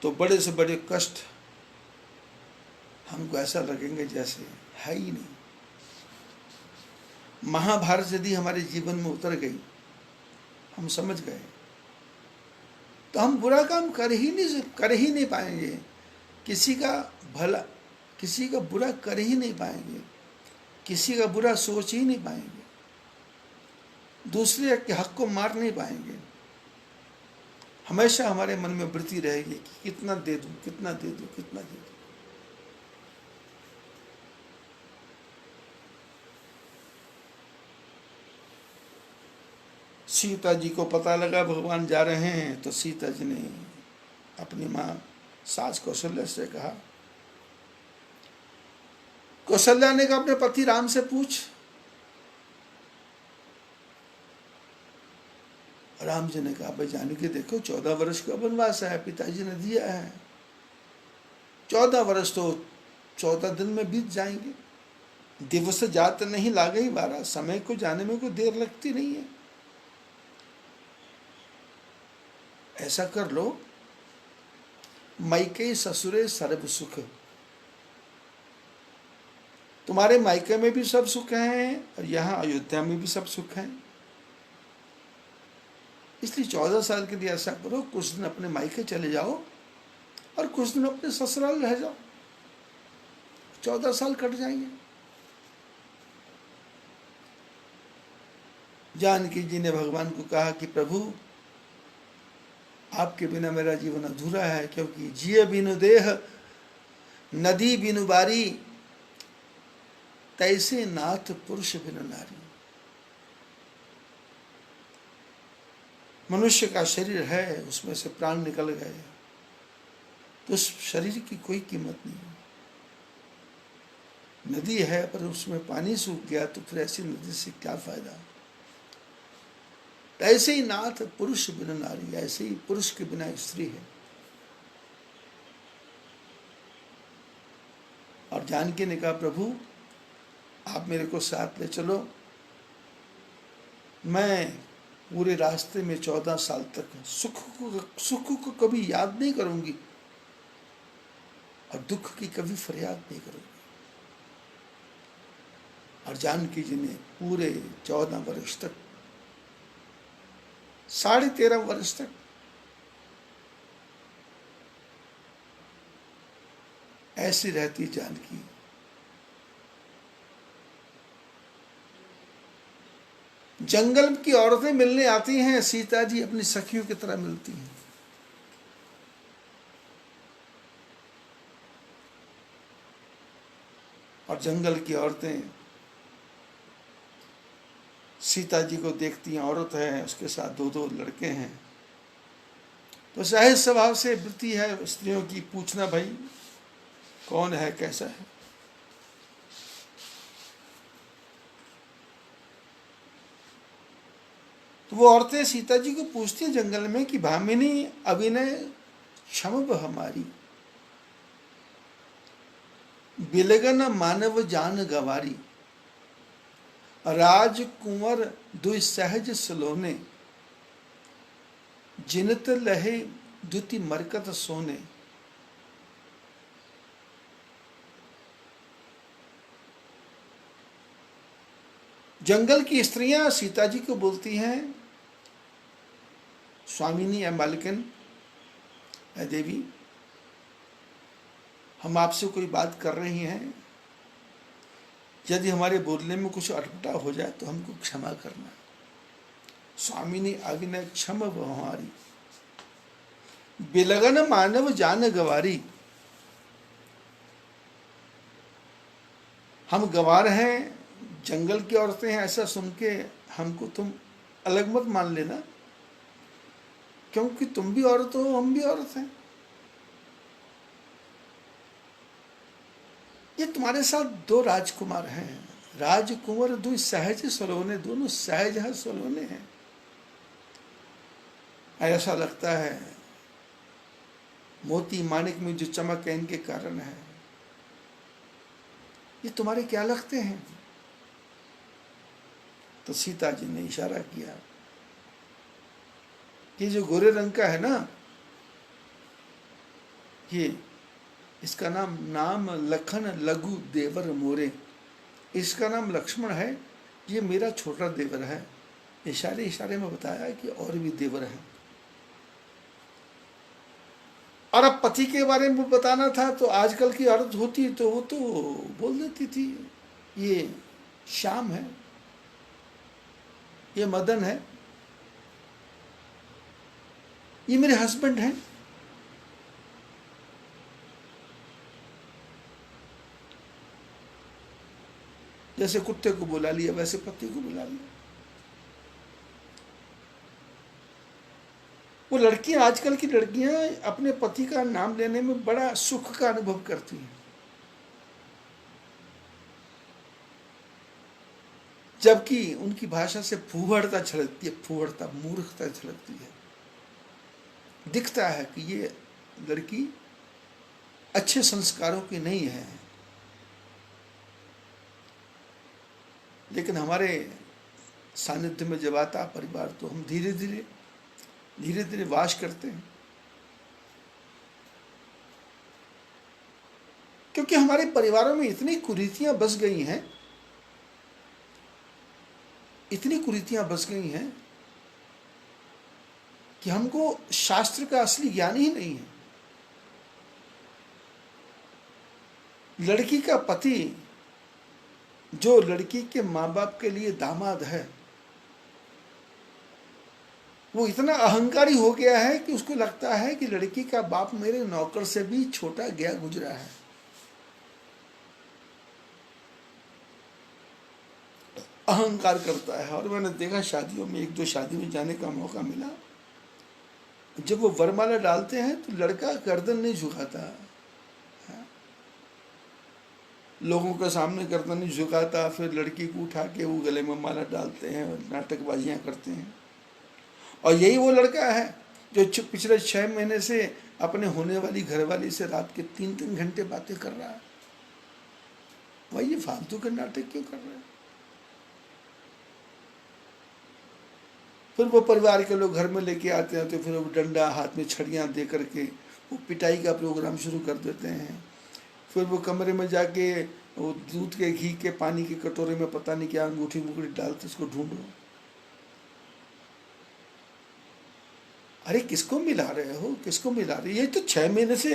तो बड़े से बड़े कष्ट हमको ऐसा लगेंगे जैसे है ही नहीं। महाभारत यदि हमारे जीवन में उतर गई, हम समझ गए, तो हम बुरा काम कर ही नहीं पाएंगे। किसी का भला, किसी का बुरा कर ही नहीं पाएंगे, किसी का बुरा सोच ही नहीं पाएंगे, दूसरे के हक को मार नहीं पाएंगे। हमेशा हमारे मन में वृत्ति रहेगी कि कितना दे दूं, कितना दे दूं, कितना दे दूं। सीता जी को पता लगा भगवान जा रहे हैं, तो सीता जी ने अपनी माँ सास कौशल्या से कहा, कौशल्या ने कहा अपने पति राम से पूछ। राम जी ने कहा भाई जानकी देखो 14 वर्ष का वनवास है, पिताजी ने दिया है। 14 वर्ष तो 14 दिन में बीत जाएंगे। दिवस जात नहीं लागे 12, समय को जाने में कोई देर लगती नहीं है। ऐसा कर लो, मायके ससुरे सर्व सुख। तुम्हारे मायके में भी सब सुख हैं और यहाँ अयोध्या में भी सब सुख हैं। इसलिए 14 साल के लिए ऐसा करो, कुछ दिन अपने मायके चले जाओ और कुछ दिन अपने ससुराल रह जाओ, 14 साल कट जाएंगे। जानकी जी ने भगवान को कहा कि प्रभु आपके बिना मेरा जीवन अधूरा है, क्योंकि जिय बिनु देह नदी बिनु बारी, तैसे नाथ पुरुष बिनु नारी। मनुष्य का शरीर है, उसमें से प्राण निकल गए तो उस शरीर की कोई कीमत नहीं है। नदी है पर उसमें पानी सूख गया तो फिर ऐसी नदी से क्या फायदा। ऐसे ही नाथ पुरुष बिना नारी, ऐसे ही पुरुष के बिना स्त्री है। और जानकी ने कहा प्रभु आप मेरे को साथ ले चलो, मैं पूरे रास्ते में 14 साल तक सुख को कभी याद नहीं करूंगी और दुख की कभी फरियाद नहीं करूंगी। और जानकी जी ने पूरे 14 वर्ष तक, 13.5 वर्ष तक ऐसी रहती जानकी। जंगल की औरतें मिलने आती हैं, सीता जी अपनी सखियों की तरह मिलती हैं। और जंगल की औरतें सीता जी को देखती हैं, औरत है उसके साथ 2-2 लड़के हैं, तो सहज स्वभाव से वृत्ति है स्त्रियों की पूछना भाई कौन है कैसा है। तो वो औरतें सीता जी को पूछती हैं जंगल में कि भामिनी अभिनय क्षमब हमारी, बिलगन मानव जान गवारी, राजकुंवर दुई सहज सलोने, जिनत लहे द्युति मरकत सोने। जंगल की स्त्रियां सीता जी को बोलती हैं स्वामिनी या मालिकन या देवी, हम आपसे कोई बात कर रही हैं, यदि हमारे बोलने में कुछ अटपटा हो जाए तो हमको क्षमा करना। स्वामिनी अविनय क्षम हमारी, बिलगन मानव जान गवारी, हम गवार हैं, जंगल की औरतें हैं, ऐसा सुन के हमको तुम अलग मत मान लेना, क्योंकि तुम भी औरत हो हम भी औरत हैं। ये तुम्हारे साथ 2 राजकुमार हैं, राजकुंवर दुई सहज सलोने, दोनों सहज है सलोने हैं। ऐसा लगता है मोती माणिक में जो चमक है इनके कारण है। ये तुम्हारे क्या लगते हैं? तो सीता जी ने इशारा किया कि जो गोरे रंग का है ना, ये इसका नाम लखन लघु देवर मोरे, इसका नाम लक्ष्मण है, ये मेरा छोटा देवर है। इशारे इशारे में बताया कि और भी देवर हैं। और अब पति के बारे में बताना था तो आजकल की औरत होती तो वो तो बोल देती थी ये श्याम है, ये मदन है, ये मेरे हस्बैंड हैं। जैसे कुत्ते को बुला लिया वैसे पति को बुला लिया। वो लड़कियां, आजकल की लड़कियां अपने पति का नाम लेने में बड़ा सुख का अनुभव करती हैं, जबकि उनकी भाषा से फूहड़ता छलकती है, फूहड़ता मूर्खता छलकती है। दिखता है कि ये लड़की अच्छे संस्कारों की नहीं है। लेकिन हमारे सानिध्य में जब आता परिवार तो हम धीरे धीरे वास करते हैं, क्योंकि हमारे परिवारों में इतनी कुरीतियां बस गई हैं, इतनी कुरीतियां बस गई हैं कि हमको शास्त्र का असली ज्ञान ही नहीं है। लड़की का पति जो लड़की के माँ बाप के लिए दामाद है, वो इतना अहंकारी हो गया है कि उसको लगता है कि लड़की का बाप मेरे नौकर से भी छोटा गया गुजरा है। अहंकार करता है। और मैंने देखा शादियों में, 1-2 शादी में जाने का मौका मिला, जब वो वरमाला डालते हैं तो लड़का गर्दन नहीं झुकाता, लोगों के सामने गर्दन नहीं झुकाता, फिर लड़की को उठा के वो गले में माला डालते हैं और नाटकबाजियां करते हैं। और यही वो लड़का है जो पिछले 6 महीने से अपने होने वाली घरवाली से रात के 3-3 घंटे बातें कर रहा है। भाई ये फालतू के नाटक क्यों कर रहे हैं? फिर वो परिवार के लोग घर में लेके आते हैं तो फिर वो डंडा हाथ में छड़ियाँ दे करके वो पिटाई का प्रोग्राम शुरू कर देते हैं। फिर वो कमरे में जाके वो दूध के घी के पानी के कटोरे में पता नहीं क्या अंगूठी मुंगूठी डालते उसको ढूंढो। अरे किसको मिला रहे हो, किसको मिला रहे? ये तो 6 महीने से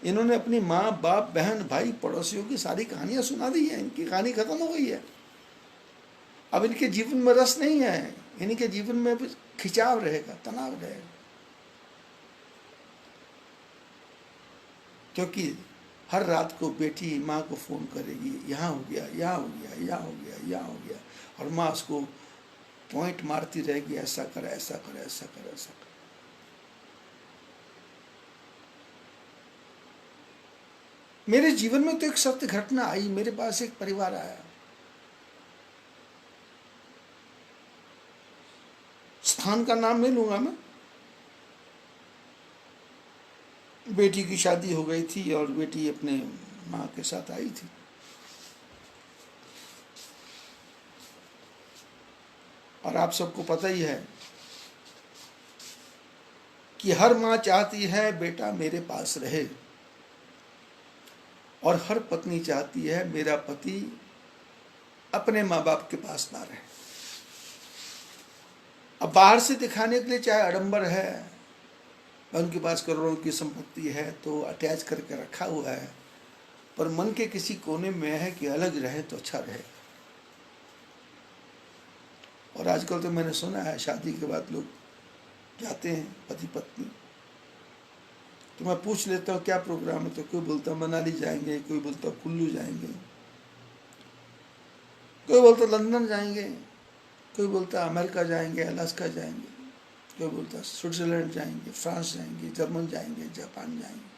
इन्होंने अपनी माँ बाप बहन भाई पड़ोसियों की सारी कहानियां सुना दी है। इनकी कहानी खत्म हो गई है। अब इनके जीवन में रस नहीं है, इनके जीवन में खिंचाव रहेगा, तनाव रहेगा, क्योंकि हर रात को बेटी माँ को फोन करेगी, यहाँ हो गया, यहाँ हो गया, यहाँ हो गया, यहाँ हो गया, और माँ उसको पॉइंट मारती रहेगी, ऐसा कर, ऐसा कर, ऐसा कर, ऐसा कर। मेरे जीवन में तो एक सत्य घटना आई। मेरे पास एक परिवार आया, स्थान का नाम नहीं लूंगा मैं। बेटी की शादी हो गई थी और बेटी अपने माँ के साथ आई थी। और आप सबको पता ही है कि हर माँ चाहती है बेटा मेरे पास रहे, और हर पत्नी चाहती है मेरा पति अपने माँ बाप के पास ना रहे। अब बाहर से दिखाने के लिए चाहे आडंबर है, उनके पास करोड़ों की संपत्ति है तो अटैच करके रखा हुआ है, पर मन के किसी कोने में है कि अलग रहे तो अच्छा रहे। और आजकल तो मैंने सुना है शादी के बाद लोग जाते हैं पति पत्नी, तो मैं पूछ लेता हूँ क्या प्रोग्राम है, तो कोई बोलता मनाली जाएंगे, कोई बोलता कुल्लू जाएंगे, कोई बोलता लंदन जाएंगे, कोई बोलता अमेरिका जाएंगे, अलास्का जाएंगे, कोई बोलता स्विट्जरलैंड जाएंगे, फ्रांस जाएंगे, जर्मन जाएंगे, जापान जाएंगे।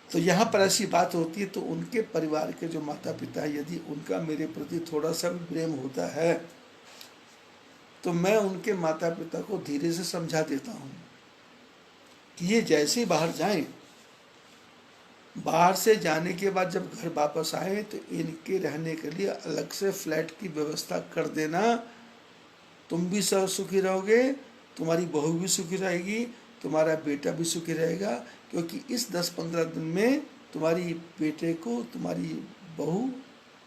तो यहाँ पर ऐसी बात होती है तो उनके परिवार के जो माता पिता है, यदि उनका मेरे प्रति थोड़ा सा भी प्रेम होता है तो मैं उनके माता पिता को धीरे से समझा देता हूँ कि ये जैसे ही बाहर जाएं, बाहर से जाने के बाद जब घर वापस आए तो इनके रहने के लिए अलग से फ्लैट की व्यवस्था कर देना। तुम भी सब सुखी रहोगे, तुम्हारी बहू भी सुखी रहेगी, तुम्हारा बेटा भी सुखी रहेगा, क्योंकि इस 10-15 दिन में तुम्हारी बेटे को तुम्हारी बहू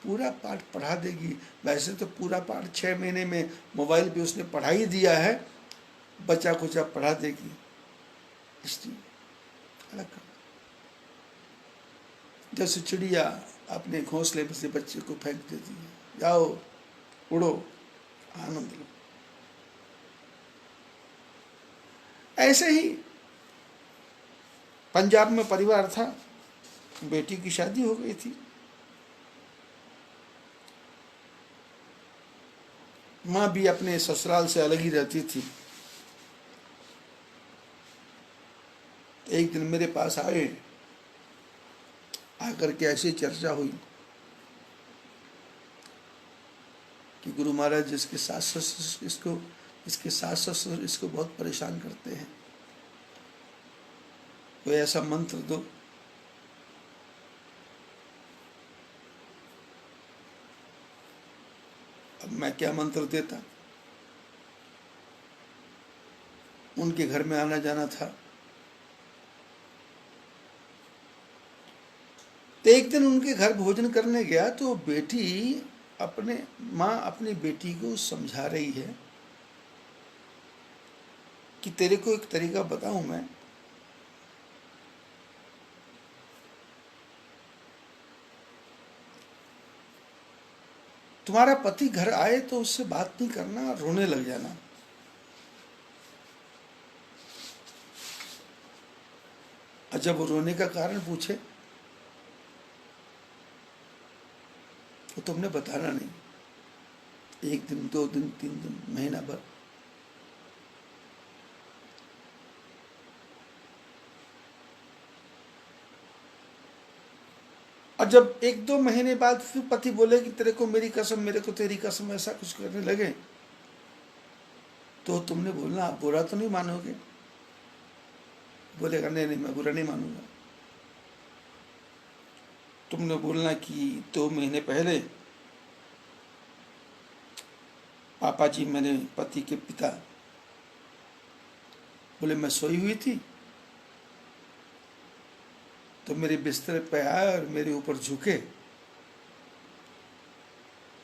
पूरा पाठ पढ़ा देगी। वैसे तो पूरा पाठ 6 महीने में मोबाइल पे उसने पढ़ा ही दिया है, बच्चा कुचा पढ़ा देगी। इसलिए अलग कर, जैसे चिड़िया अपने घोंसले में से बच्चे को फेंक देती है, जाओ उड़ो आनंद लो। ऐसे ही पंजाब में परिवार था, बेटी की शादी हो गई थी, माँ भी अपने ससुराल से अलग ही रहती थी। एक दिन मेरे पास आए, आकर के ऐसी चर्चा हुई कि गुरु महाराज इसके सास ससुर इसको बहुत परेशान करते हैं, कोई ऐसा मंत्र दो। अब मैं क्या मंत्र देता, उनके घर में आना जाना था। तो एक दिन उनके घर भोजन करने गया तो माँ अपनी बेटी को समझा रही है कि तेरे को एक तरीका बताऊं मैं, तुम्हारा पति घर आए तो उससे बात नहीं करना, रोने लग जाना। और जब वो रोने का कारण पूछे तो तुमने बताना नहीं। 1 दिन, 2 दिन, 3 दिन, महीना भर। और जब 1-2 महीने बाद फिर पति बोले कि तेरे को मेरी कसम, मेरे को तेरी कसम, ऐसा कुछ करने लगे, तो तुमने बोलना आप बुरा तो नहीं मानोगे? बोलेगा नहीं नहीं, मैं बुरा नहीं मानूंगा। तुमने बोलना कि 2 महीने पहले पापा जी, मेरे पति के पिता बोले मैं सोई हुई थी तो मेरे बिस्तर पे आए और मेरे ऊपर झुके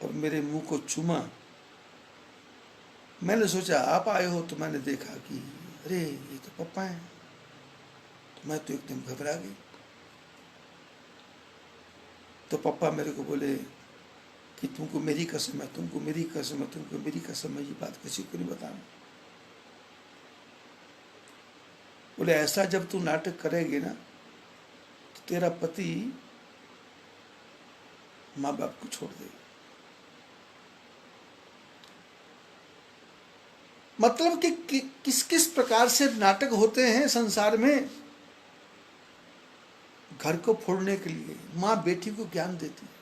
और मेरे मुंह को चूमा। मैंने सोचा आप आए हो, तो मैंने देखा कि अरे ये तो पापा हैं। तो मैं तो एकदम घबरा गई। तो पापा मेरे को बोले कि तुमको मेरी कसम है, तुमको मेरी कसम है, तुमको मेरी कसम है, ये बात किसी को नहीं बताना। बोले ऐसा जब तू नाटक करेगी ना तो तेरा पति माँ बाप को छोड़ देगा। मतलब कि किस किस प्रकार से नाटक होते हैं संसार में। घर को फोड़ने के लिए माँ बेटी को ज्ञान देती है।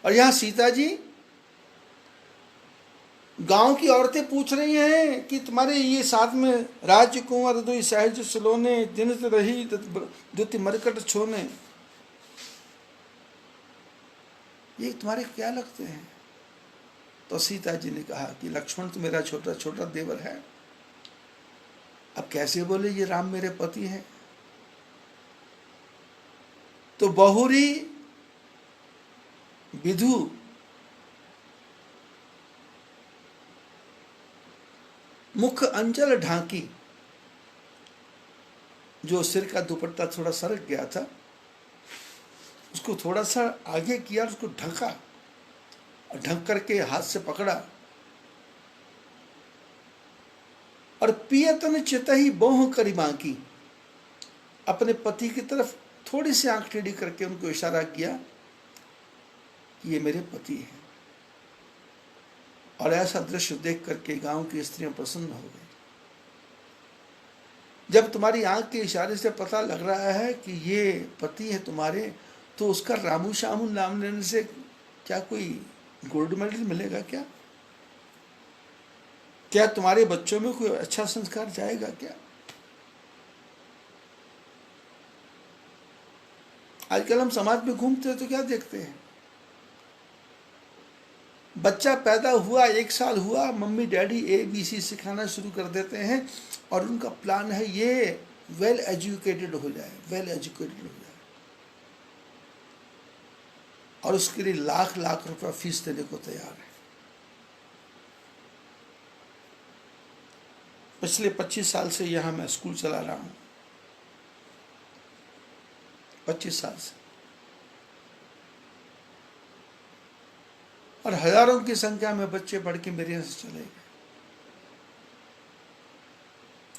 और यहां सीता जी, गांव की औरतें पूछ रही हैं कि तुम्हारे ये साथ में राज्य कुंवर दुई सहज सलोने, दिनत रही द्युति मरकट छोने, ये तुम्हारे क्या लगते हैं? तो सीता जी ने कहा कि लक्ष्मण तो मेरा छोटा छोटा देवर है, अब कैसे बोले ये राम मेरे पति हैं? तो बहुरी विधु मुख अंचल ढांकी, जो सिर का दुपट्टा थोड़ा सरक गया था उसको थोड़ा सा आगे किया, उसको ढका और ढक करके हाथ से पकड़ा और पियतन चितही बोह करी बांकी, अपने पति की तरफ थोड़ी सी आंख टेढ़ी करके उनको इशारा किया कि ये मेरे पति हैं। और ऐसा दृश्य देख करके गांव की स्त्रियां प्रसन्न हो गई। जब तुम्हारी आंख के इशारे से पता लग रहा है कि ये पति है तुम्हारे, तो उसका रामू शामू नाम लेने से क्या कोई गोल्ड मेडल मिलेगा क्या? क्या तुम्हारे बच्चों में कोई अच्छा संस्कार जाएगा क्या? आजकल हम समाज में घूमते हैं तो क्या देखते हैं? बच्चा पैदा हुआ, 1 साल हुआ, मम्मी डैडी ABC सिखाना शुरू कर देते हैं और उनका प्लान है ये वेल एजुकेटेड हो जाए, वेल एजुकेटेड हो जाए, और उसके लिए लाख लाख रुपया फीस देने को तैयार है। पिछले 25 साल से यहाँ मैं स्कूल चला रहा हूँ, 25 साल से, और हजारों की संख्या में बच्चे पढ़ के मेरे यहाँ से चले गए,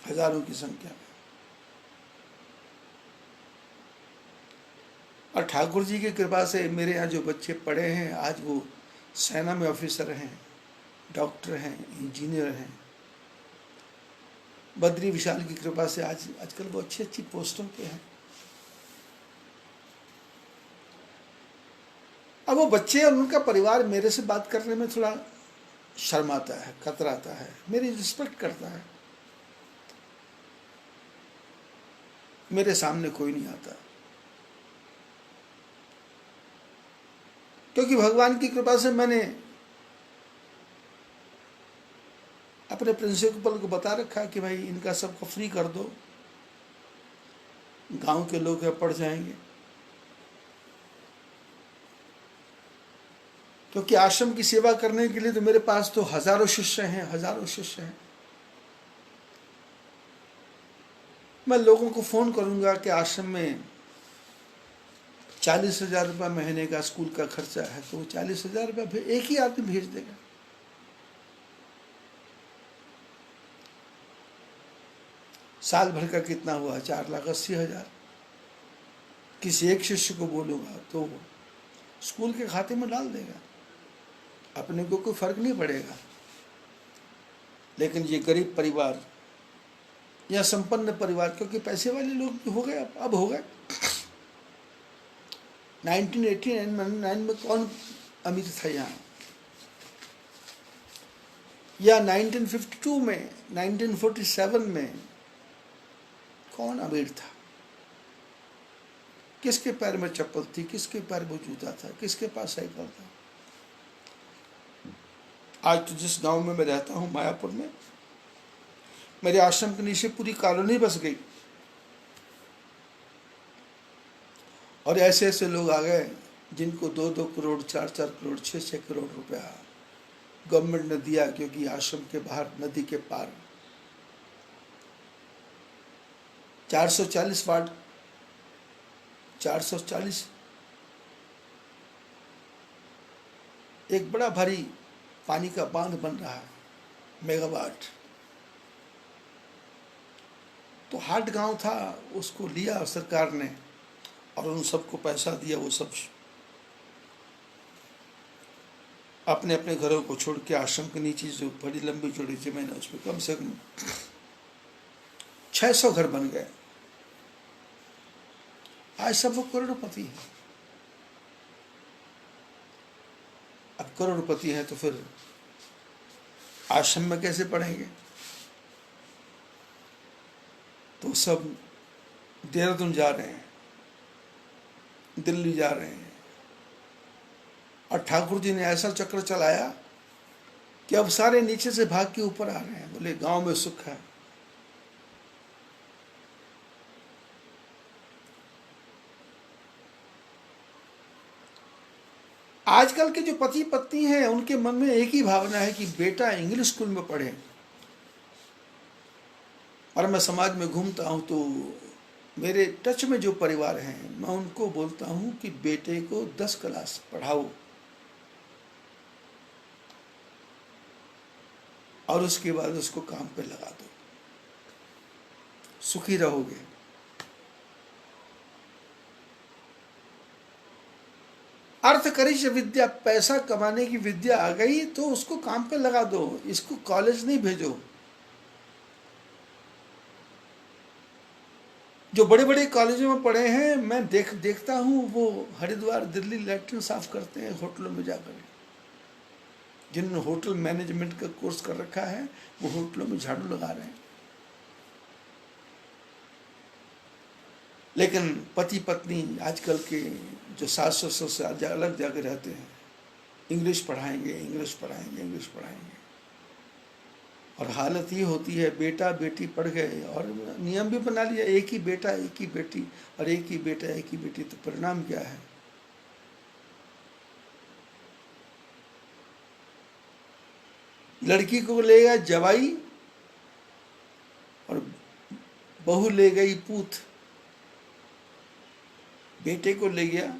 हजारों की संख्या में। और ठाकुर जी की कृपा से मेरे यहाँ जो बच्चे पढ़े हैं आज वो सेना में ऑफिसर हैं, डॉक्टर हैं, इंजीनियर हैं। बद्री विशाल की कृपा से आजकल वो अच्छी अच्छी पोस्टों पे हैं। अब वो बच्चे और उनका परिवार मेरे से बात करने में थोड़ा शर्माता है, कतराता है, मेरी रिस्पेक्ट करता है, मेरे सामने कोई नहीं आता, क्योंकि भगवान की कृपा से मैंने अपने प्रिंसिपल को बता रखा कि भाई इनका सबको फ्री कर दो, गांव के लोग पढ़ जाएंगे। क्योंकि आश्रम की सेवा करने के लिए तो मेरे पास तो हजारों शिष्य हैं, हजारों शिष्य हैं। मैं लोगों को फोन करूंगा कि आश्रम में 40,000 रुपये महीने का स्कूल का खर्चा है, तो वो 40,000 रुपये एक ही आदमी भेज देगा। साल भर का कितना हुआ? 4,80,000। किसी एक शिष्य को बोलूंगा तो स्कूल के खाते में डाल देगा। अपने को कोई फर्क नहीं पड़ेगा। लेकिन ये गरीब परिवार या संपन्न परिवार, क्योंकि पैसे वाले लोग हो गए, अब हो गए। 1989 में कौन अमीर था यहाँ, या 1952 में, 1947 में कौन अमीर था? किसके पैर में चप्पल थी, किसके पैर में जूता था, किसके पास साइकिल था? आज तो जिस गांव में मैं रहता हूँ, मायापुर में, मेरे आश्रम के नीचे पूरी कॉलोनी बस गई, और ऐसे ऐसे लोग आ गए जिनको 2-2 करोड़, 4-4 करोड़, 6-6 करोड़ रुपया गवर्नमेंट ने दिया, क्योंकि आश्रम के बाहर नदी के पार 440 वाट, 440 एक बड़ा भारी पानी का बांध बन रहा है, मेगावाट। तो हाट गांव था, उसको लिया सरकार ने और उन सबको पैसा दिया। वो सब अपने अपने घरों को छोड़ के आश्रम के नीचे जो बड़ी लंबी चौड़ी जमीन है उसमें कम से कम 600 घर बन गए। आज सब वो करोड़पति है। अब करोड़पति है तो फिर आश्रम में कैसे पढ़ेंगे? तो सब देहरादून जा रहे हैं, दिल्ली जा रहे हैं, और ठाकुर जी ने ऐसा चक्र चलाया कि अब सारे नीचे से भाग के ऊपर आ रहे हैं। बोले गांव में सुख है। आजकल के जो पति पत्नी हैं उनके मन में एक ही भावना है कि बेटा इंग्लिश स्कूल में पढ़े। और मैं समाज में घूमता हूं तो मेरे टच में जो परिवार हैं, मैं उनको बोलता हूं कि बेटे को 10 क्लास पढ़ाओ और उसके बाद उसको काम पे लगा दो, सुखी रहोगे। अर्थ करिष्य विद्या, पैसा कमाने की विद्या आ गई तो उसको काम पे लगा दो, इसको कॉलेज नहीं भेजो। जो बड़े बड़े कॉलेजों में पढ़े हैं, मैं देखता हूँ वो हरिद्वार दिल्ली लैट्रिन साफ करते हैं होटलों में जाकर। जिन्होंने होटल मैनेजमेंट का कोर्स कर रखा है वो होटलों में झाड़ू लगा रहे हैं। लेकिन पति पत्नी आजकल के जो सास ससुर से अलग जाके रहते हैं, इंग्लिश पढ़ाएंगे, इंग्लिश पढ़ाएंगे, इंग्लिश पढ़ाएंगे। और हालत ये होती है, बेटा बेटी पढ़ गए और नियम भी बना लिया, एक ही बेटा एक ही बेटी, और एक ही बेटा एक ही बेटी, तो परिणाम क्या है? लड़की को ले गया जवाई और बहू ले गई पूत। बेटे को ले गया,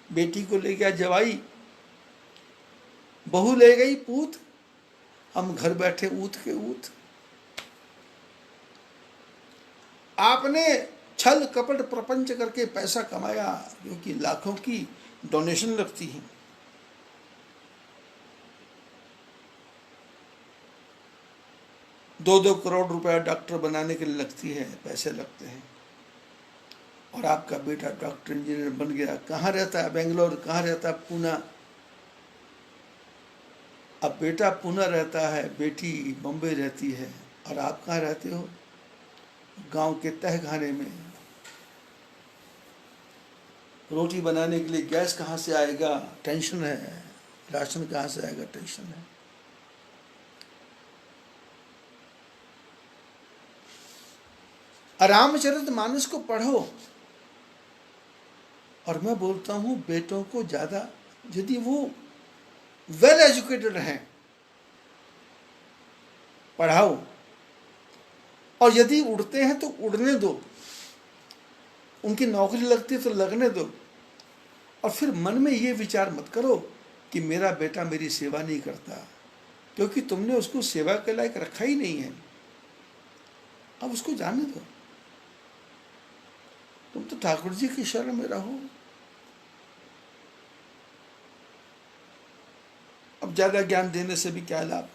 बेटी को ले गया जवाई, बहू ले गई पूत, हम घर बैठे ऊत के ऊत। आपने छल कपट प्रपंच करके पैसा कमाया, क्योंकि लाखों की डोनेशन लगती है। दो 2 करोड़ रुपया डॉक्टर बनाने के लिए लगती है, पैसे लगते हैं। और आपका बेटा डॉक्टर इंजीनियर बन गया, कहाँ रहता है? बेंगलोर। कहाँ रहता है? पूना। अब बेटा पूना रहता है, बेटी बम्बई रहती है, और आप कहाँ रहते हो? गांव के तहखाने में। रोटी बनाने के लिए गैस कहाँ से आएगा? टेंशन है। राशन कहाँ से आएगा? टेंशन है। रामचरितमानस को पढ़ो। और मैं बोलता हूँ बेटों को ज़्यादा, यदि वो वेल एजुकेटेड हैं, पढ़ाओ। और यदि उड़ते हैं तो उड़ने दो, उनकी नौकरी लगती है तो लगने दो। और फिर मन में ये विचार मत करो कि मेरा बेटा मेरी सेवा नहीं करता, क्योंकि तुमने उसको सेवा के लायक रखा ही नहीं है। अब उसको जाने दो, तुम तो ठाकुर जी की शरण में रहो। अब ज्यादा ज्ञान देने से भी क्या लाभ।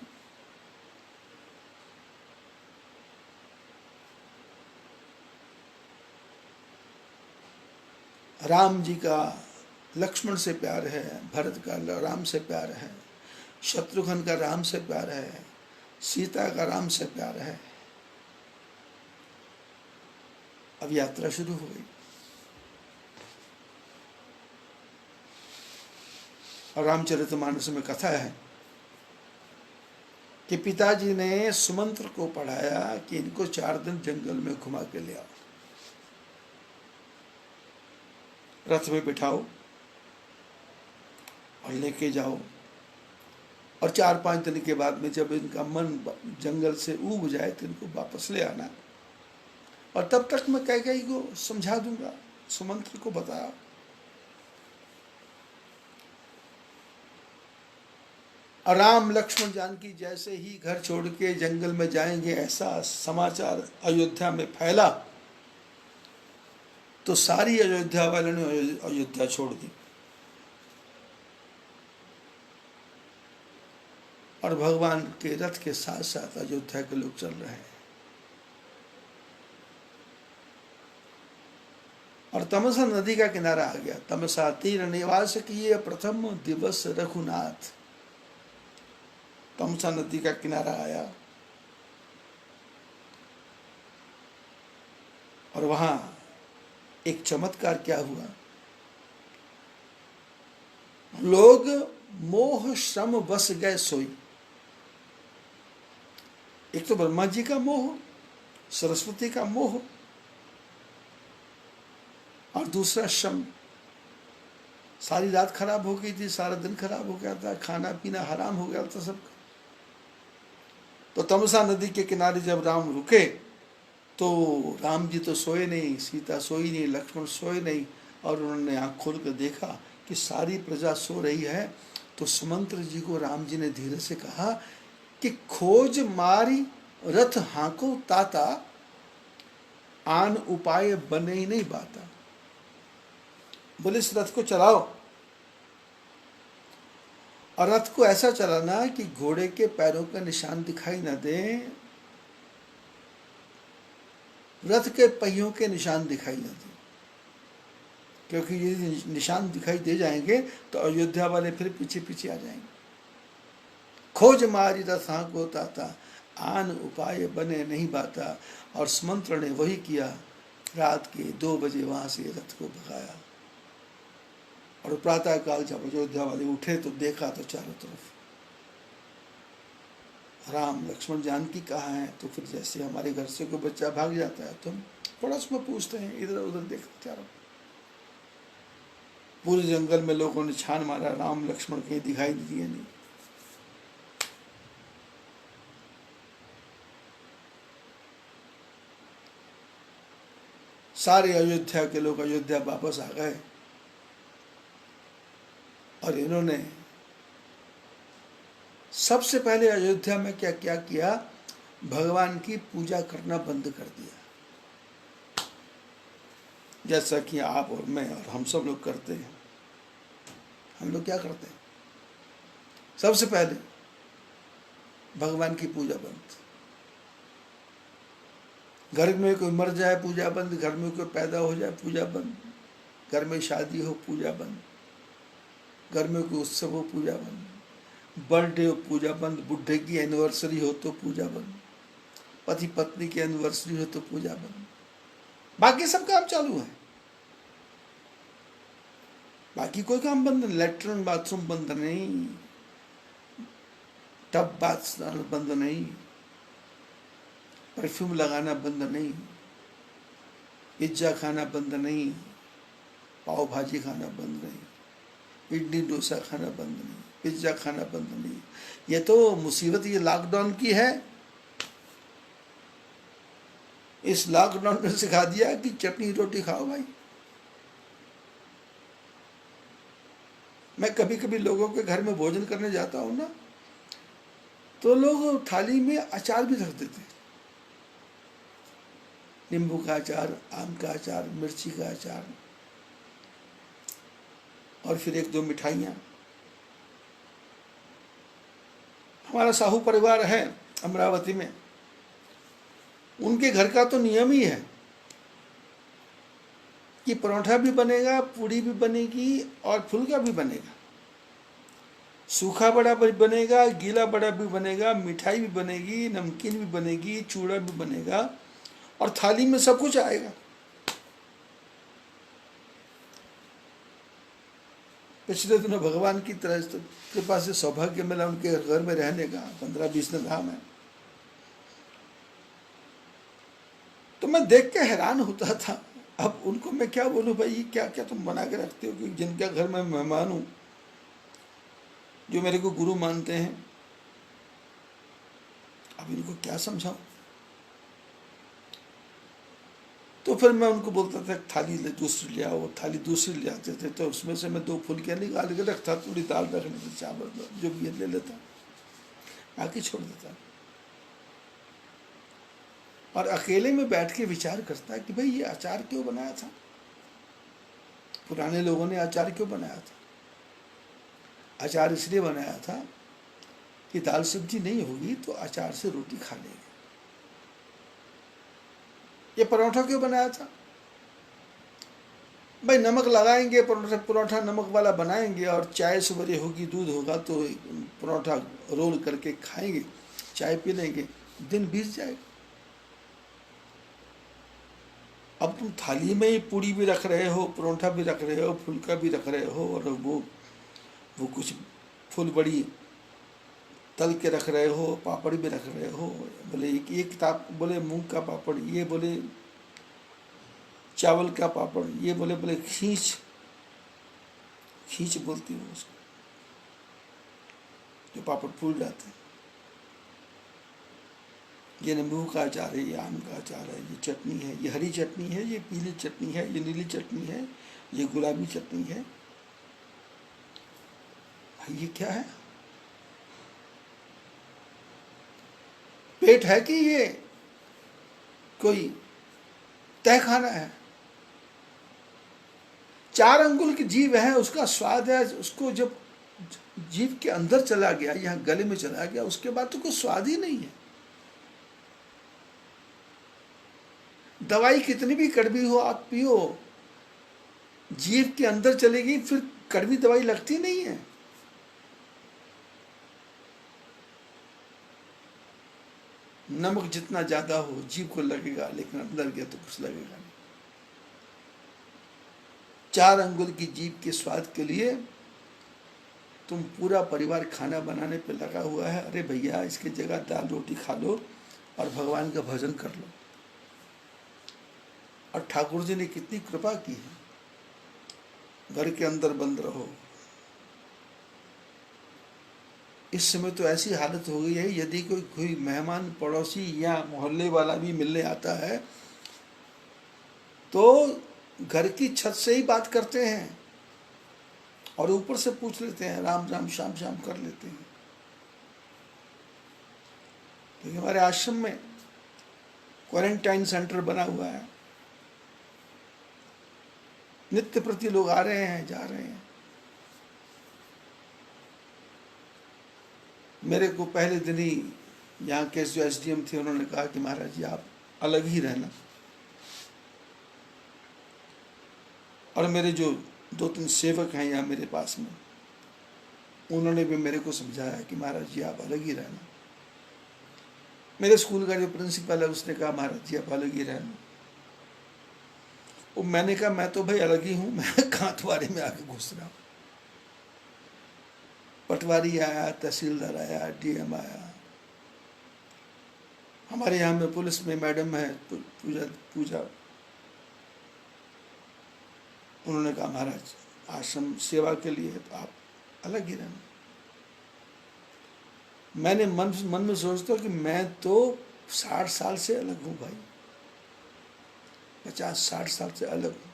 राम जी का लक्ष्मण से प्यार है, भरत का राम से प्यार है, शत्रुघ्न का राम से प्यार है, सीता का राम से प्यार है। अब यात्रा शुरू हो गई और रामचरितमानस में कथा है कि पिताजी ने सुमंत्र को पढ़ाया कि इनको 4 दिन जंगल में घुमा के ले आओ, रथ में बिठाओ और लेके जाओ, और 4-5 दिन के बाद में जब इनका मन जंगल से ऊब जाए तो इनको वापस ले आना, और तब तक मैं कैकेयी को समझा दूंगा, सुमंत्र को बताया। और राम लक्ष्मण जानकी जैसे ही घर छोड़ के जंगल में जाएंगे, ऐसा समाचार अयोध्या में फैला तो सारी अयोध्या वालों ने अयोध्या छोड़ दी और भगवान के रथ के साथ साथ अयोध्या के लोग चल रहे हैं। और तमसा नदी का किनारा आ गया। तमसा तीर निवास किए प्रथम दिवस रघुनाथ। तमसा नदी का किनारा आया और वहां एक चमत्कार क्या हुआ, लोग मोह श्रम बस गए सोई। एक तो ब्रह्मा जी का मोह, सरस्वती का मोह, और दूसरा श्रम। सारी रात खराब हो गई थी, सारा दिन खराब हो गया था, खाना पीना हराम हो गया था सबका। तो तमसा नदी के किनारे जब राम रुके तो राम जी तो सोए नहीं, सीता सोई नहीं, लक्ष्मण सोए नहीं, और उन्होंने आँख खोल कर देखा कि सारी प्रजा सो रही है। तो सुमंत्र जी को राम जी ने धीरे से कहा कि खोज मारी रथ हाको ताता, आन उपाय बने ही नहीं बाता। बोले इस रथ को चलाओ, और रथ को ऐसा चलाना कि घोड़े के पैरों का निशान दिखाई न दे, रथ के पहियों के निशान दिखाई न दे, क्योंकि ये निशान दिखाई दे जाएंगे तो अयोध्या वाले फिर पीछे पीछे आ जाएंगे। खोज मारी रथ हाको ताता, आन उपाय बने नहीं बाता। और सुमंत्र ने वही किया, रात के 2 बजे वहां से रथ को भगाया। और प्रातः काल जब अयोध्या वाले उठे तो देखा तो चारों तरफ राम लक्ष्मण जानकी कहाँ है। तो फिर जैसे हमारे घर से कोई बच्चा भाग जाता है तो हम पड़ोस में पूछते हैं, इधर उधर देखते चारों, पूरे जंगल में लोगों ने छान मारा, राम लक्ष्मण कहीं दिखाई दिए नहीं। सारे अयोध्या के लोग अयोध्या वापस आ गए और इन्होंने सबसे पहले अयोध्या में क्या क्या किया, भगवान की पूजा करना बंद कर दिया, जैसा कि आप और मैं और हम सब लोग करते हैं। हम लोग क्या करते हैं, सबसे पहले भगवान की पूजा बंद। घर में कोई मर जाए पूजा बंद, घर में कोई पैदा हो जाए पूजा बंद, घर में शादी हो पूजा बंद, घर में कोई उत्सव हो पूजा बंद, बर्थडे हो पूजा बंद, बुढ़े की एनिवर्सरी हो तो पूजा बंद, पति पत्नी की एनिवर्सरी हो तो पूजा बंद। बाकी सब काम चालू है, बाकी कोई काम बंद नहीं। लेटरिन बाथरूम बंद नहीं, टब बाथ बंद नहीं, परफ्यूम लगाना बंद नहीं, पिज्जा खाना बंद नहीं, पाव भाजी खाना बंद नहीं, इडली डोसा खाना बंद नहीं, पिज्जा खाना बंद नहीं। ये तो मुसीबत ये लॉकडाउन की है। इस लॉकडाउन ने सिखा दिया कि चटनी रोटी खाओ भाई। मैं कभी कभी लोगों के घर में भोजन करने जाता हूँ ना, तो लोग थाली में अचार भी रख देते, नींबू का अचार, आम का अचार, मिर्ची का अचार, और फिर 1-2 मिठाइयाँ। हमारा साहू परिवार है अमरावती में, उनके घर का तो नियम ही है कि परोठा भी बनेगा, पूड़ी भी बनेगी और फुल्का भी बनेगा, सूखा बड़ा भी बनेगा, गीला बड़ा भी बनेगा, मिठाई भी बनेगी, नमकीन भी बनेगी, चूड़ा भी बनेगा और थाली में सब कुछ आएगा। पिछले दिनों भगवान की तरह कृपा से सौभाग्य मिला उनके घर में रहने का, 15-20 दिन रहा मैं। तो मैं देख के हैरान होता था। अब उनको मैं क्या बोलूं, भाई ये क्या क्या तुम बना के रखते हो, कि जिनका घर में मेहमान हूं, जो मेरे को गुरु मानते हैं, अब इनको क्या समझाऊं। तो फिर मैं उनको बोलता था थाली दूसरी ले आओ, थाली दूसरी ले आते थे, तो उसमें से मैं 2 फुल्कियाँ निकाल के रखता, थोड़ी दाल रख लेता, चावल जो भी ले लेता, बाकी छोड़ देता। और अकेले में बैठ के विचार करता कि भाई ये अचार क्यों बनाया था, पुराने लोगों ने अचार क्यों बनाया था। अचार इसलिए बनाया था कि दाल सब्जी नहीं होगी तो अचार से रोटी खा लेंगे। ये परोठा क्यों बनाया था, भाई नमक लगाएंगे, परोठा नमक वाला बनाएंगे और चाय सवेरे होगी, दूध होगा तो परोठा रोल करके खाएंगे, चाय पी लेंगे, दिन बीत जाएगा। अब तुम थाली में ही पूड़ी भी रख रहे हो, परोठा भी रख रहे हो, फुल्का भी रख रहे हो, और वो कुछ फुल बड़ी तल के रख रहे हो, पापड़ भी रख रहे हो, बोले ये किताब, बोले मूंग का पापड़, ये बोले चावल का पापड़, ये बोले खींच बोलती हूँ उसको, जो पापड़ फूल जाते हैं। ये नींबू का अचार है, ये आम का अचार है, ये चटनी है, ये हरी चटनी है, ये पीली चटनी है, ये नीली चटनी है, ये गुलाबी चटनी है। भाई ये क्या है, पेट है कि ये कोई तय खाना है। 4 अंगुल की जीभ है, उसका स्वाद है, उसको जब जीभ के अंदर चला गया, यहाँ गले में चला गया, उसके बाद तो कोई स्वाद ही नहीं है। दवाई कितनी भी कड़वी हो आप पियो, जीभ के अंदर चलेगी, फिर कड़वी दवाई लगती नहीं है। नमक जितना ज्यादा हो जीभ को लगेगा, लेकिन अंदर गया तो कुछ लगेगा नहीं। 4 अंगुल की जीभ के स्वाद के लिए तुम पूरा परिवार खाना बनाने पे लगा हुआ है। अरे भैया, इसकी जगह दाल रोटी खा लो और भगवान का भजन कर लो। और ठाकुर जी ने कितनी कृपा की है, घर के अंदर बंद रहो। इस समय तो ऐसी हालत हो गई है, यदि कोई मेहमान, पड़ोसी या मोहल्ले वाला भी मिलने आता है तो घर की छत से ही बात करते हैं और ऊपर से पूछ लेते हैं, राम राम श्याम श्याम कर लेते हैं। क्योंकि हमारे आश्रम में क्वारंटाइन सेंटर बना हुआ है, नित्य प्रति लोग आ रहे हैं, जा रहे हैं। मेरे को पहले दिन ही यहाँ के जो SDM थे, उन्होंने कहा कि महाराज जी आप अलग ही रहना। और मेरे जो 2-3 सेवक हैं यहाँ मेरे पास में, उन्होंने भी मेरे को समझाया कि महाराज जी आप अलग ही रहना। मेरे स्कूल का जो प्रिंसिपल है उसने कहा महाराज जी आप अलग ही रहना। वो मैंने कहा मैं तो भाई अलग ही हूँ, मैं कांतवारी में आके घुस रहा हूँ। पटवारी आया, तहसीलदार आया, DM आया, हमारे यहाँ में पुलिस में मैडम है पूजा, उन्होंने कहा महाराज आश्रम सेवा के लिए तो आप अलग ही रहना। मैंने मन में सोचता कि मैं तो 60 साल से अलग हूँ भाई, 50-60 साल से अलग हूँ।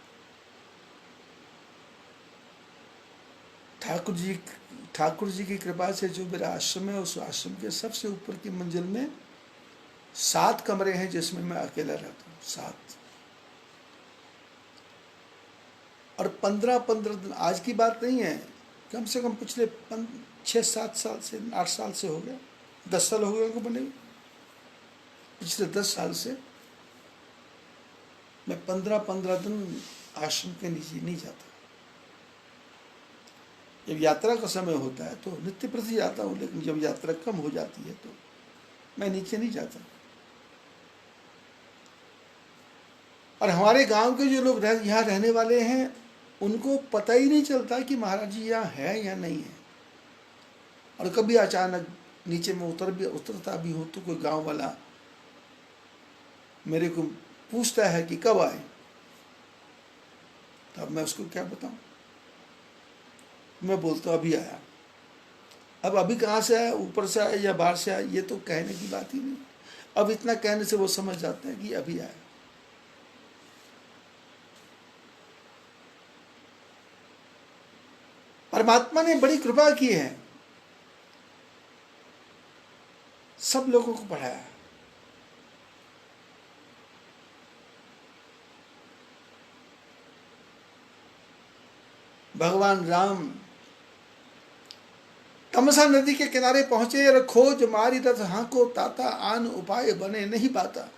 ठाकुर जी की कृपा से जो मेरा आश्रम है, उस आश्रम के सबसे ऊपर की मंजिल में 7 कमरे हैं जिसमें मैं अकेला रहता हूँ, 7। और 15-15 दिन, आज की बात नहीं है, कम से कम पिछले 6-7 साल से, 8 साल से हो गया, 10 साल हो गए उनको बने हुए। पिछले 10 साल से मैं 15-15 दिन आश्रम के नीचे नहीं जाता। जब यात्रा का समय होता है तो नित्य प्रति जाता हूँ, लेकिन जब यात्रा कम हो जाती है तो मैं नीचे नहीं जाता। और हमारे गांव के जो लोग यहाँ रहने वाले हैं उनको पता ही नहीं चलता कि महाराज जी यहाँ है या नहीं है। और कभी अचानक नीचे में उतरता भी हो तो कोई गांव वाला मेरे को पूछता है कि कब आए, तब मैं उसको क्या बताऊं। मैं बोलता हूं अभी आया। अब अभी कहाँ से आया, ऊपर से आया या बाहर से आया, ये तो कहने की बात ही नहीं। अब इतना कहने से वो समझ जाते हैं कि अभी आया। परमात्मा ने बड़ी कृपा की है, सब लोगों को पढ़ाया। भगवान राम तमसा नदी के किनारे पहुंचे और खोज मारी रथ हाको ताता, आन उपाय बने नहीं पाता।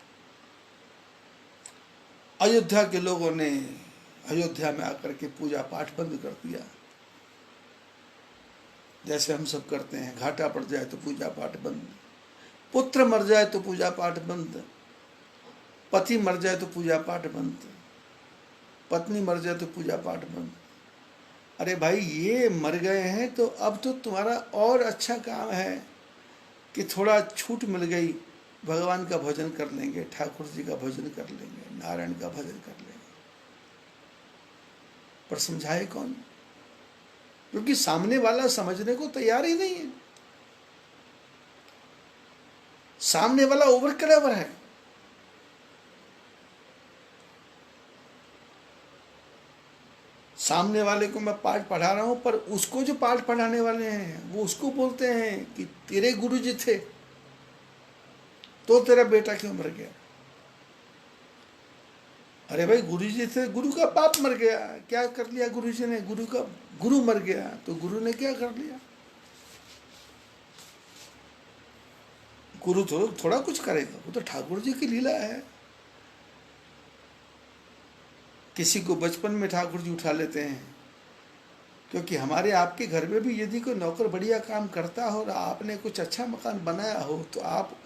अयोध्या के लोगों ने अयोध्या में आकर के पूजा पाठ बंद कर दिया, जैसे हम सब करते हैं। घाटा पड़ जाए तो पूजा पाठ बंद, पुत्र मर जाए तो पूजा पाठ बंद, पति मर जाए तो पूजा पाठ बंद, पत्नी मर जाए तो पूजा पाठ बंद। अरे भाई, ये मर गए हैं तो अब तो तुम्हारा और अच्छा काम है कि थोड़ा छूट मिल गई, भगवान का भजन कर लेंगे, ठाकुर जी का भजन कर लेंगे, नारायण का भजन कर लेंगे। पर समझाए कौन? क्योंकि सामने वाला समझने को तैयार ही नहीं है। सामने वाला ओवर क्लेवर है। सामने वाले को मैं पाठ पढ़ा रहा हूं, पर उसको जो पाठ पढ़ाने वाले हैं वो उसको बोलते हैं कि तेरे गुरु जी थे तो तेरा बेटा क्यों मर गया। अरे भाई, गुरु जी थे, गुरु का बाप मर गया, क्या कर लिया गुरु जी ने? गुरु मर गया तो गुरु ने क्या कर लिया? गुरु तो थोड़ा कुछ करेगा, वो तो ठाकुर जी की लीला है। किसी को बचपन में ठाकुर जी उठा लेते हैं, क्योंकि हमारे आपके घर में भी यदि कोई नौकर बढ़िया काम करता हो और आपने कुछ अच्छा मकान बनाया हो तो आप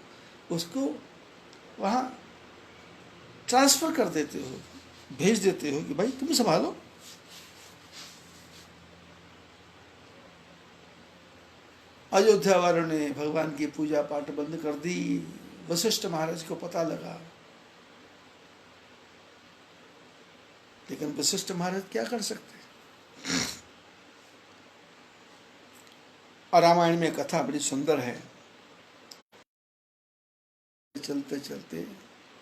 उसको वहाँ ट्रांसफर कर देते हो, भेज देते हो कि भाई तुम संभालो। अयोध्या वालों ने भगवान की पूजा पाठ बंद कर दी। वशिष्ठ महाराज को पता लगा, लेकिन वशिष्ठ महाराज क्या कर सकते? और रामायण में कथा बड़ी सुंदर है। चलते चलते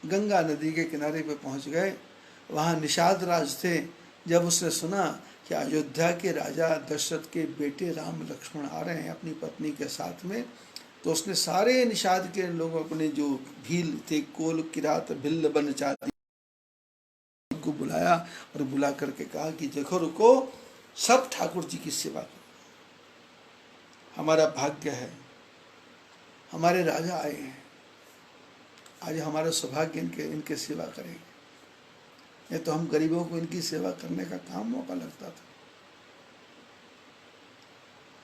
गंगा नदी के किनारे पे पहुंच गए। वहां निषाद राज थे। जब उसने सुना कि अयोध्या के राजा दशरथ के बेटे राम लक्ष्मण आ रहे हैं अपनी पत्नी के साथ में, तो उसने सारे निषाद के लोगों, अपने जो भील थे, कोल किरात भिल्ल बनचारी को बुलाया और बुला करके कहा कि देखो, रुको, सब ठाकुर जी की सेवा करो। हमारा भाग्य है, हमारे राजा आए हैं, आज हमारा सौभाग्य इनके सेवा करेंगे। ये तो हम गरीबों को इनकी सेवा करने का काम मौका लगता था।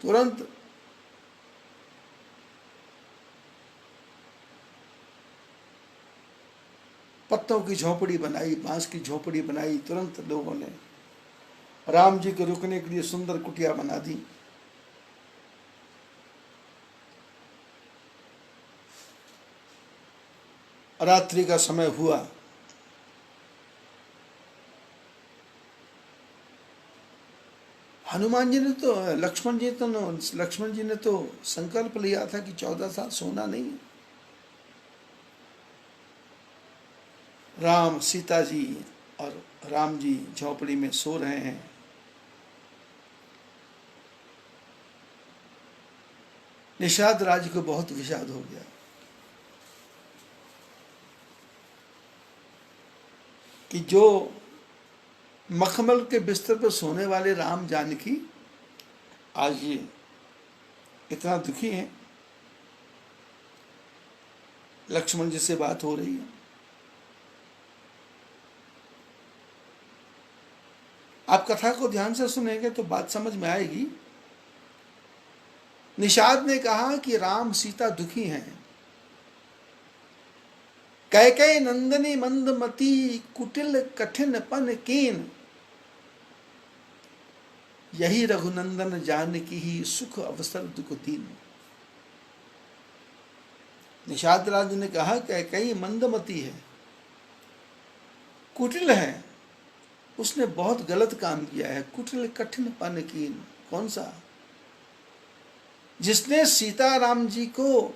तुरंत पत्तों की झोपड़ी बनाई, बांस की झोपड़ी बनाई। तुरंत लोगों ने राम जी के रुकने के लिए सुंदर कुटिया बना दी। रात्रि का समय हुआ। हनुमान जी ने तो, लक्ष्मण जी ने तो संकल्प लिया था कि 14 साल सोना नहीं। राम, सीता जी और राम जी झोपड़ी में सो रहे हैं। निषाद राज को बहुत विषाद हो गया कि जो मखमल के बिस्तर पर सोने वाले राम जानकी आज ये इतना दुखी हैं। लक्ष्मण जी से बात हो रही है। आप कथा को ध्यान से सुनेंगे तो बात समझ में आएगी। निषाद ने कहा कि राम सीता दुखी हैं। कैकेयी नंदनी मंदमती कुटिल कठिन पन कीन, यही रघुनंदन जानकी ही सुख अवसर दुख दीन। निषाद राज ने कहा कैकेयी मंदमती है, कुटिल है, उसने बहुत गलत काम किया है। कुटिल कठिन पन कीन, कौन सा? जिसने सीता राम जी को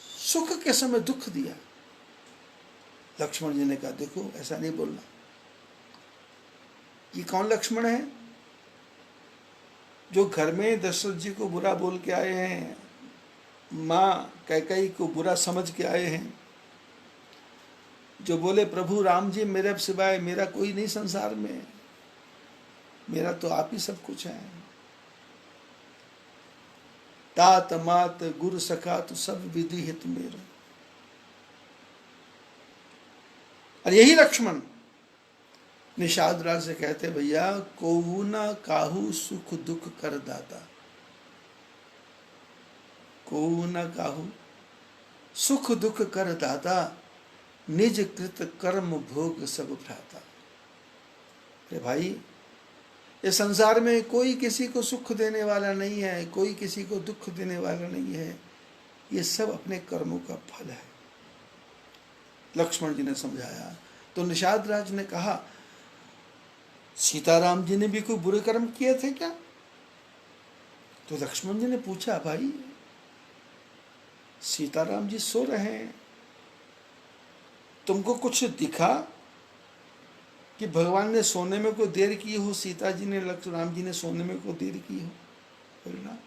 सुख के समय दुख दिया। लक्ष्मण जी ने कहा देखो ऐसा नहीं बोलना। ये कौन लक्ष्मण है जो घर में दशरथ जी को बुरा बोल के आए हैं, माँ कैकेयी को बुरा समझ के आए हैं, जो बोले प्रभु राम जी मेरे सिवाय मेरा कोई नहीं संसार में, मेरा तो आप ही सब कुछ है। तात मात गुरु सखा तो सब विधि हित मेरो। और यही लक्ष्मण निषाद राज से कहते भैया कोहू न काहू सुख दुख कर दाता। कोहू न काहू सुख दुख कर दाता, निज कृत कर्म भोग सब भ्राता। अरे भाई ये संसार में कोई किसी को सुख देने वाला नहीं है, कोई किसी को दुख देने वाला नहीं है, ये सब अपने कर्मों का फल है। लक्ष्मण जी ने समझाया तो निषाद राज ने कहा सीताराम जी ने भी कोई बुरे कर्म किए थे क्या? तो लक्ष्मण जी ने पूछा भाई सीताराम जी सो रहे हैं, तुमको कुछ दिखा कि भगवान ने सोने में कोई देर की हो, सीता जी ने राम जी ने सोने में कोई देर की हो? बोलना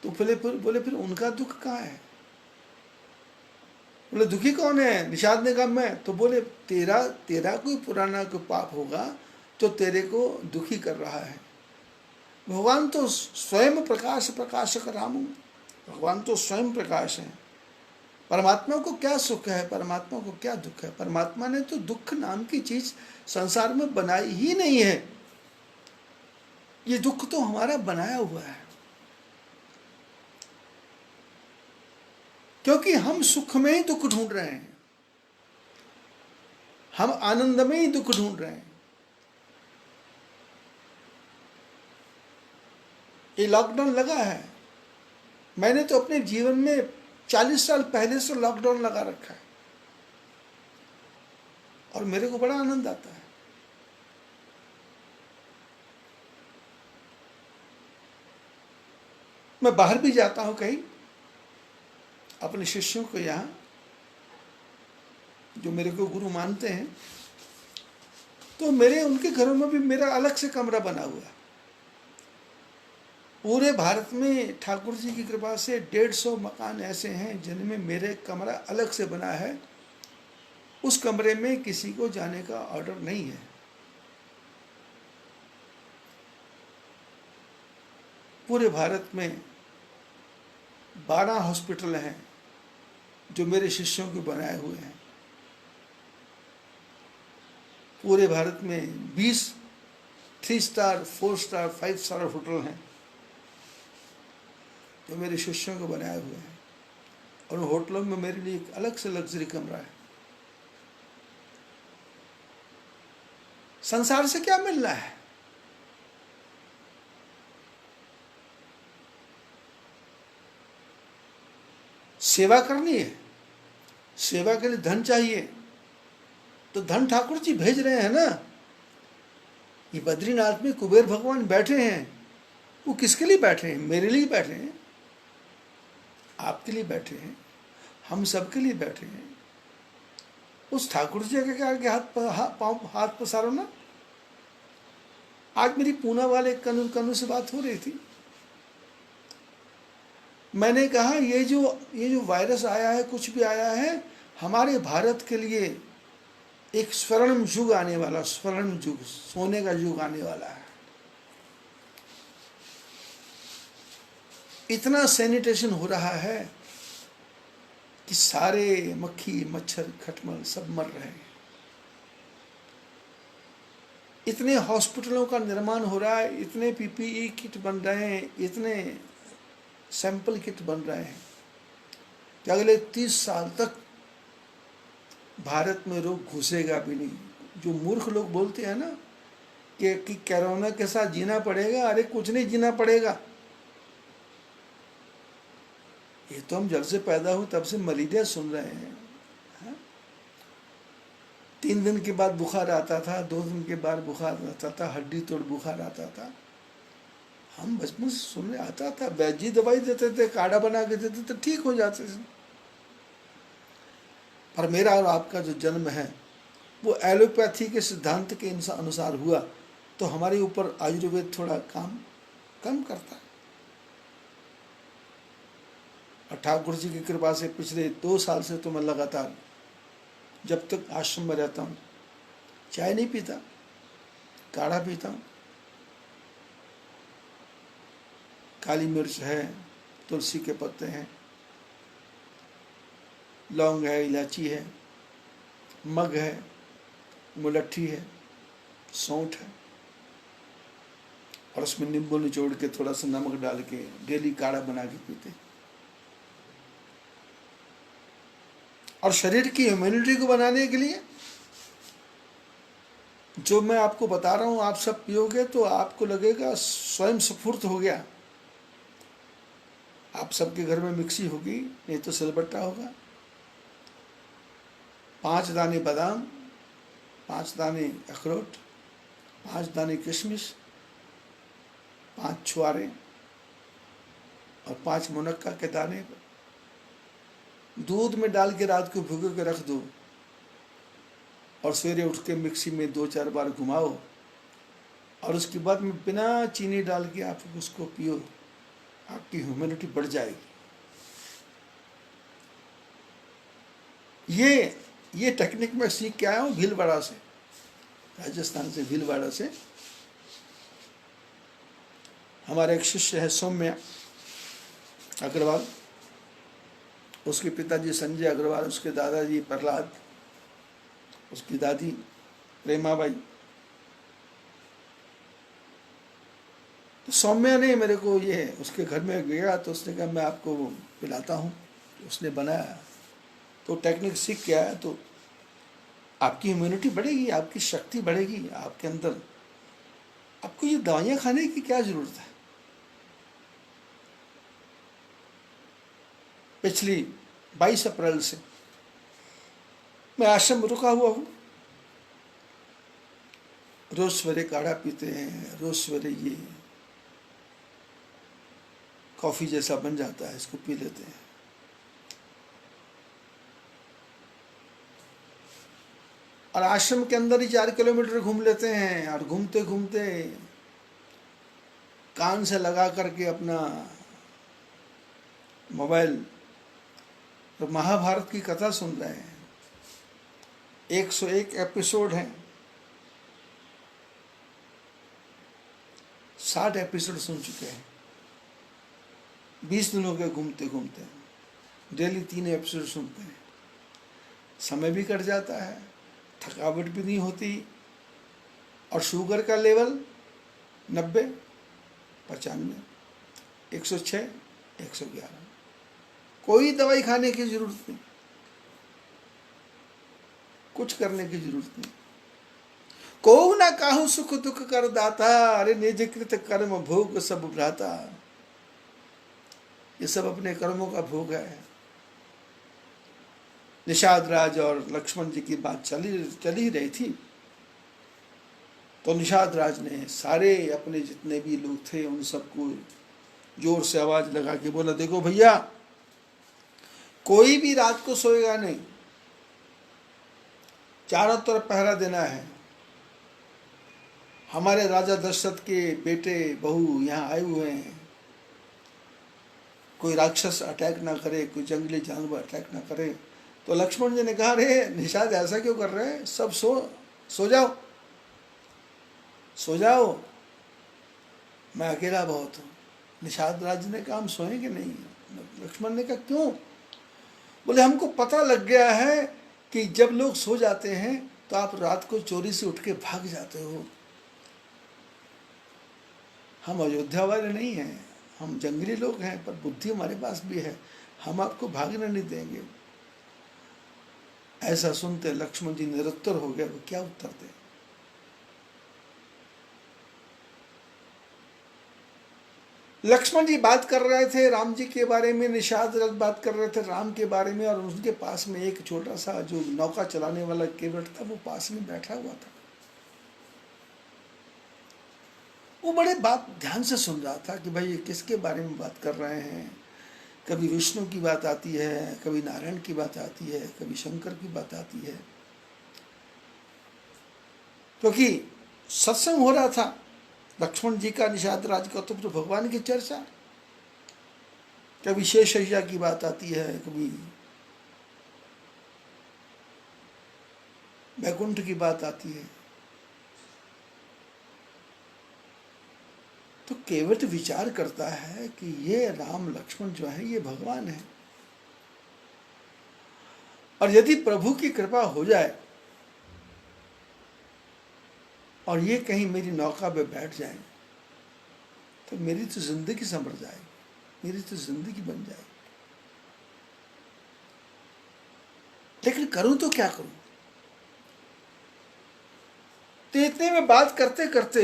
तो बोले फिर उनका दुख कहाँ है? बोले दुखी कौन है? निषाद ने कहा मैं। तो बोले तेरा कोई पुराना कोई पाप होगा तो तेरे को दुखी कर रहा है। भगवान तो स्वयं प्रकाशक राम, भगवान तो स्वयं प्रकाश है। परमात्मा को क्या सुख है, परमात्मा को क्या दुख है? परमात्मा ने तो दुख नाम की चीज संसार में बनाई ही नहीं है। ये दुख तो हमारा बनाया हुआ है, क्योंकि हम सुख में ही दुख ढूंढ रहे हैं, हम आनंद में ही दुख ढूंढ रहे हैं। ये लॉकडाउन लगा है, मैंने तो अपने जीवन में 40 साल पहले से लॉकडाउन लगा रखा है और मेरे को बड़ा आनंद आता है। मैं बाहर भी जाता हूं कहीं अपने शिष्यों को, यहाँ जो मेरे को गुरु मानते हैं, तो मेरे उनके घरों में भी मेरा अलग से कमरा बना हुआ है। पूरे भारत में ठाकुर जी की कृपा से 150 मकान ऐसे हैं जिनमें मेरे कमरा अलग से बना है। उस कमरे में किसी को जाने का ऑर्डर नहीं है। पूरे भारत में 12 हॉस्पिटल हैं जो मेरे शिष्यों के बनाए हुए हैं। पूरे भारत में 20 3 स्टार 4 स्टार 5 स्टार होटल हैं जो मेरे शिष्यों को बनाए हुए हैं, और उन होटलों में मेरे लिए एक अलग से लग्जरी कमरा है। संसार से क्या मिल रहा है? सेवा करनी है, सेवा के लिए धन चाहिए, तो धन ठाकुर जी भेज रहे हैं ना। ये बद्रीनाथ में कुबेर भगवान बैठे हैं, वो किसके लिए बैठे हैं? मेरे लिए बैठे हैं, आपके लिए बैठे हैं, हम सबके लिए बैठे हैं। उस ठाकुर जी के आगे हाथ पसारो ना। आज मेरी पूना वाले कनु से बात हो रही थी। मैंने कहा ये जो वायरस आया है, कुछ भी आया है, हमारे भारत के लिए एक स्वर्ण युग आने वाला, स्वर्ण युग, सोने का युग आने वाला है। इतना सैनिटेशन हो रहा है, कि सारे मक्खी मच्छर खटमल सब मर रहे हैं। इतने हॉस्पिटलों का निर्माण हो रहा है, इतने पीपीई किट बन रहे हैं, इतने सैंपल किट बन रहे हैं कि अगले 30 साल तक भारत में रोग घुसेगा भी नहीं। जो मूर्ख लोग बोलते हैं ना कि कोरोना के साथ जीना पड़ेगा, अरे कुछ नहीं जीना पड़ेगा। ये तो हम जब से पैदा हुए तब से मलेरिया सुन रहे हैं। 3 दिन के बाद बुखार आता था, 2 दिन के बाद बुखार आता था, हड्डी तोड़ बुखार आता था। हम बचपन से सुनने आता था, वैद्य दवाई देते थे, काढ़ा बना के देते थे, ठीक हो जाते थे। पर मेरा और आपका जो जन्म है वो एलोपैथी के सिद्धांत के अनुसार हुआ, तो हमारे ऊपर आयुर्वेद थोड़ा काम कम करता है। और ठाकुर जी की कृपा से पिछले 2 साल से तो मैं लगातार, जब तक आश्रम में रहता हूँ, चाय नहीं पीता, काढ़ा पीता हूँ। काली मिर्च है, तुलसी के पत्ते हैं, लौंग है, इलायची है, मग है, मुलट्ठी है, सौंठ है, और उसमें नींबू निचोड़ के थोड़ा सा नमक डाल के डेली काढ़ा बना के पीते। और शरीर की इम्यूनिटी को बनाने के लिए जो मैं आपको बता रहा हूँ, आप सब पियोगे तो आपको लगेगा स्वयं स्फूर्त हो गया। आप सबके घर में मिक्सी होगी, नहीं तो सिलबट्टा होगा। 5 दाने बादाम, 5 दाने अखरोट, 5 दाने किशमिश, 5 छुआरे और 5 मुनक्का के दाने दूध में डाल के रात को भिगो के रख दो, और सवेरे उठ के मिक्सी में 2-4 बार घुमाओ, और उसके बाद में बिना चीनी डाल के आप उसको पियो, आपकी ह्यूमिनिटी बढ़ जाएगी। ये टेक्निक मैं सीख के आया हूँ भीलवाड़ा से, राजस्थान से, भीलवाड़ा से। हमारे एक शिष्य है सौम्या अग्रवाल, उसके पिताजी संजय अग्रवाल, उसके दादाजी प्रहलाद, उसकी दादी प्रेमाबाई। तो सौम्या ने मेरे को ये, उसके घर में गया तो उसने कहा मैं आपको पिलाता हूँ, उसने बनाया, तो टेक्निक सीख के आया। तो आपकी इम्यूनिटी बढ़ेगी, आपकी शक्ति बढ़ेगी आपके अंदर। आपको ये दवाइयाँ खाने की क्या ज़रूरत है। पिछली 22 अप्रैल से मैं आश्रम में रुका हुआ हूँ। रोज सवेरे काढ़ा पीते हैं, रोज सवेरे ये कॉफ़ी जैसा बन जाता है, इसको पी लेते हैं। और आश्रम के अंदर ही 4 किलोमीटर घूम लेते हैं, और घूमते घूमते कान से लगा करके अपना मोबाइल तो महाभारत की कथा सुन रहे हैं। 101 एपिसोड हैं, 60 एपिसोड सुन चुके हैं। 20 दिन हो गए घूमते घूमते, डेली 3 एपिसोड सुनते हैं। समय भी कट जाता है, थकावट भी नहीं होती, और शुगर का लेवल 90, 95, 106, 111। कोई दवाई खाने की जरूरत नहीं, कुछ करने की जरूरत नहीं। को ना काहू सुख दुख कर दाता, अरे निज कृत कर्म भोग सब भ्राता। ये सब अपने कर्मों का भोग है। निषाद राज और लक्ष्मण जी की बात चली रही थी, तो निषाद राज ने सारे अपने जितने भी लोग थे उन सबको जोर से आवाज लगा के बोला, देखो भैया, कोई भी रात को सोएगा नहीं, चारों तरफ पहरा देना है। हमारे राजा दशरथ के बेटे बहू यहाँ आए हुए हैं, कोई राक्षस अटैक ना करे, कोई जंगली जानवर अटैक ना करे। तो लक्ष्मण जी ने कहा, अरे निषाद ऐसा क्यों कर रहे हैं, सब सो जाओ, सो जाओ, मैं अकेला बहुत हूँ। निषाद राज ने कहा, हम सोएंगे नहीं। लक्ष्मण ने कहा, क्यों? बोले हमको पता लग गया है कि जब लोग सो जाते हैं तो आप रात को चोरी से उठ के भाग जाते हो। हम अयोध्या वाले नहीं हैं, हम जंगली लोग हैं, पर बुद्धि हमारे पास भी है, हम आपको भागने नहीं देंगे। ऐसा सुनते लक्ष्मण जी निरुत्तर हो गए, वो क्या उत्तर दे। लक्ष्मण जी बात कर रहे थे राम जी के बारे में, निषाद राज बात कर रहे थे राम के बारे में, और उनके पास में एक छोटा सा जो नौका चलाने वाला केवट था वो पास में बैठा हुआ था। वो बड़े बात ध्यान से सुन रहा था कि भाई ये किसके बारे में बात कर रहे हैं। कभी विष्णु की बात आती है, कभी नारायण की बात आती है, कभी शंकर की बात आती है, क्योंकि सत्संग हो रहा था लक्ष्मण जी का, निषाद राज का, तो भगवान की चर्चा। कभी शेषैया की बात आती है, कभी वैकुंठ की बात आती है। तो केवट विचार करता है कि ये राम लक्ष्मण जो है ये भगवान है, और यदि प्रभु की कृपा हो जाए और ये कहीं मेरी नौका पे बैठ जाए तो मेरी तो जिंदगी संवर जाएगी, मेरी तो जिंदगी बन जाएगी। लेकिन करूं तो क्या करूं। तो इतने में बात करते करते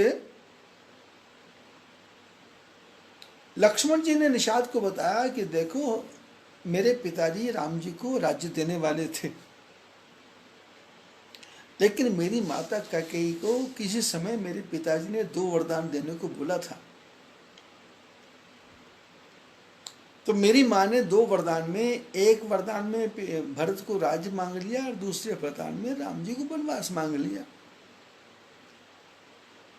लक्ष्मण जी ने निषाद को बताया कि देखो मेरे पिताजी राम जी को राज्य देने वाले थे, लेकिन मेरी माता कैकेयी को किसी समय मेरे पिताजी ने 2 वरदान देने को बोला था। तो मेरी माँ ने 2 वरदान में, एक वरदान में भरत को राज्य मांग लिया और दूसरे वरदान में राम जी को वनवास मांग लिया,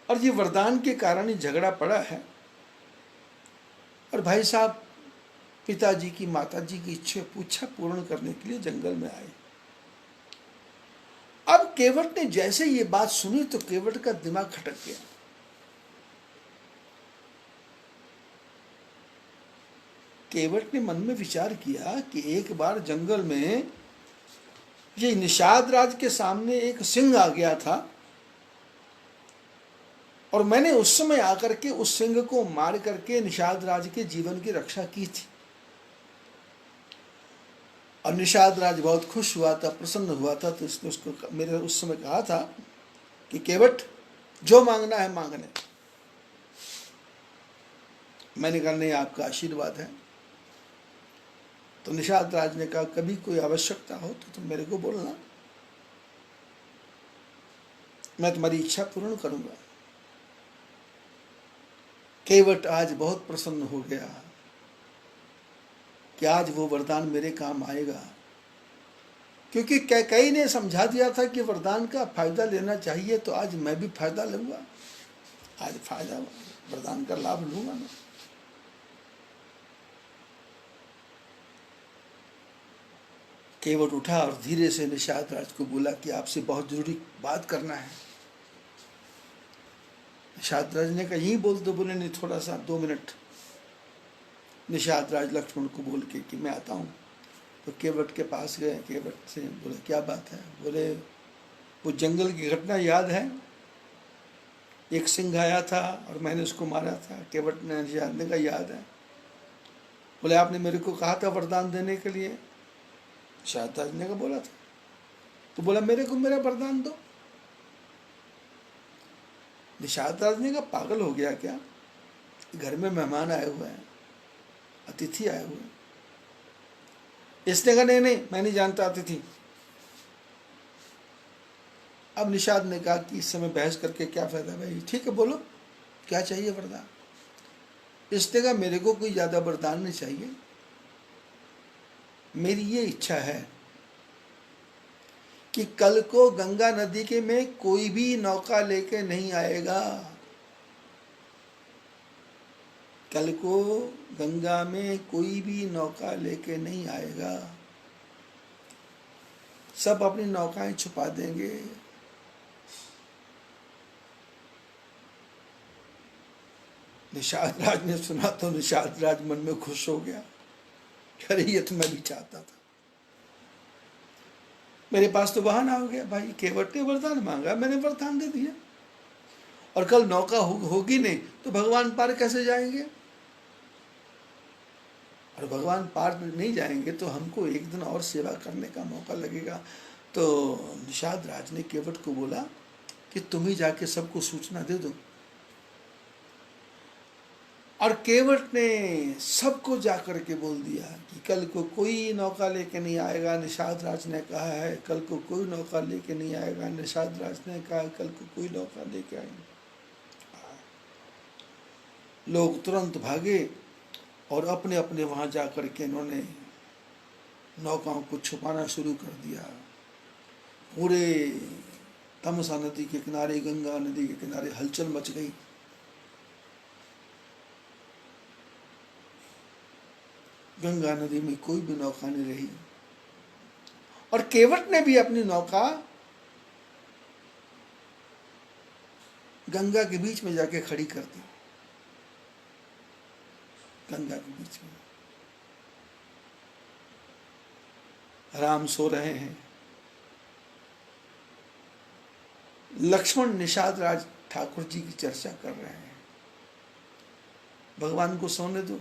और ये वरदान के कारण ही झगड़ा पड़ा है। और भाई साहब पिताजी की माता जी की इच्छा पूर्ण करने के लिए जंगल में आए। अब केवट ने जैसे ये बात सुनी तो केवट का दिमाग खटक गया। केवट ने मन में विचार किया कि एक बार जंगल में ये निषाद राज के सामने एक सिंह आ गया था, और मैंने उस समय आकर के उस सिंह को मार करके निषाद राज के जीवन की रक्षा की थी। और निषाद राज बहुत खुश हुआ था, प्रसन्न हुआ था। तो इसने उसको मेरे उस समय कहा था कि केवट जो मांगना है मांगने। मैंने कहा नहीं, आपका आशीर्वाद है। तो निषाद राज ने कहा कभी कोई आवश्यकता हो तो तुम मेरे को बोलना, मैं तुम्हारी इच्छा पूर्ण करूंगा। केवट आज बहुत प्रसन्न हो गया कि आज वो वरदान मेरे काम आएगा, क्योंकि कैकेयी ने समझा दिया था कि वरदान का फायदा लेना चाहिए, तो आज मैं भी फायदा लूंगा, आज फायदा वरदान का लाभ लूंगा मैं। केवट उठा और धीरे से निषाद राज को बोला कि आपसे बहुत जरूरी बात करना है। निषाद राज ने कहा यही बोल दो। बोले नहीं, थोड़ा सा 2 मिनट। निषाद राज लक्ष्मण को बोल के कि मैं आता हूँ। तो केवट के पास गए, केवट से बोले क्या बात है। बोले वो जंगल की घटना याद है, एक सिंह आया था और मैंने उसको मारा था। केवट ने निषाद ने कहा याद है। बोले आपने मेरे को कहा था वरदान देने के लिए। निषाद राज ने कहा बोला था। तो बोला मेरे को मेरा वरदान दो। निषाद राज ने कहा पागल हो गया क्या, घर में मेहमान आए हुए हैं, अतिथि आए हुए हैं। इसने कहा नहीं नहीं, मैं नहीं जानता अतिथि। अब निषाद ने कहा कि इस समय बहस करके क्या फायदा भाई, ठीक है बोलो क्या चाहिए वरदान। इसने कहा मेरे को कोई ज्यादा वरदान नहीं चाहिए, मेरी ये इच्छा है कि कल को गंगा नदी के में कोई भी नौका लेके नहीं आएगा। कल को गंगा में कोई भी नौका लेके नहीं आएगा, सब अपनी नौकाएं छुपा देंगे। निषाद राज ने सुना तो निषाद राज मन में खुश हो गया, अरे ये तो मैं भी चाहता था। मेरे पास तो बहाना हो गया, भाई केवट ने वरदान मांगा, मैंने वरदान दे दिया, और कल नौका होगी नहीं तो भगवान पार कैसे जाएंगे? और भगवान पार नहीं जाएंगे तो हमको एक दिन और सेवा करने का मौका लगेगा। तो निषाद राज ने केवट को बोला कि तुम ही जाके सबको सूचना दे दो। और केवट ने सबको जाकर के बोल दिया कि कल को कोई नौका लेके नहीं आएगा, निषाद राज ने कहा है कल को कोई नौका लेके नहीं आएगा, निषाद राज ने कहा कल को कोई नौका लेके आएंगे। लोग तुरंत भागे और अपने अपने वहां जाकर के इन्होंने नौकाओं को छुपाना शुरू कर दिया। पूरे तमसा नदी के किनारे, गंगा नदी के किनारे हलचल मच गई। गंगा नदी में कोई भी नौका नहीं रही, और केवट ने भी अपनी नौका गंगा के बीच में जाके खड़ी कर दी। गंगा के बीच में राम सो रहे हैं, लक्ष्मण निषाद राज ठाकुर जी की चर्चा कर रहे हैं। भगवान को सोने दो,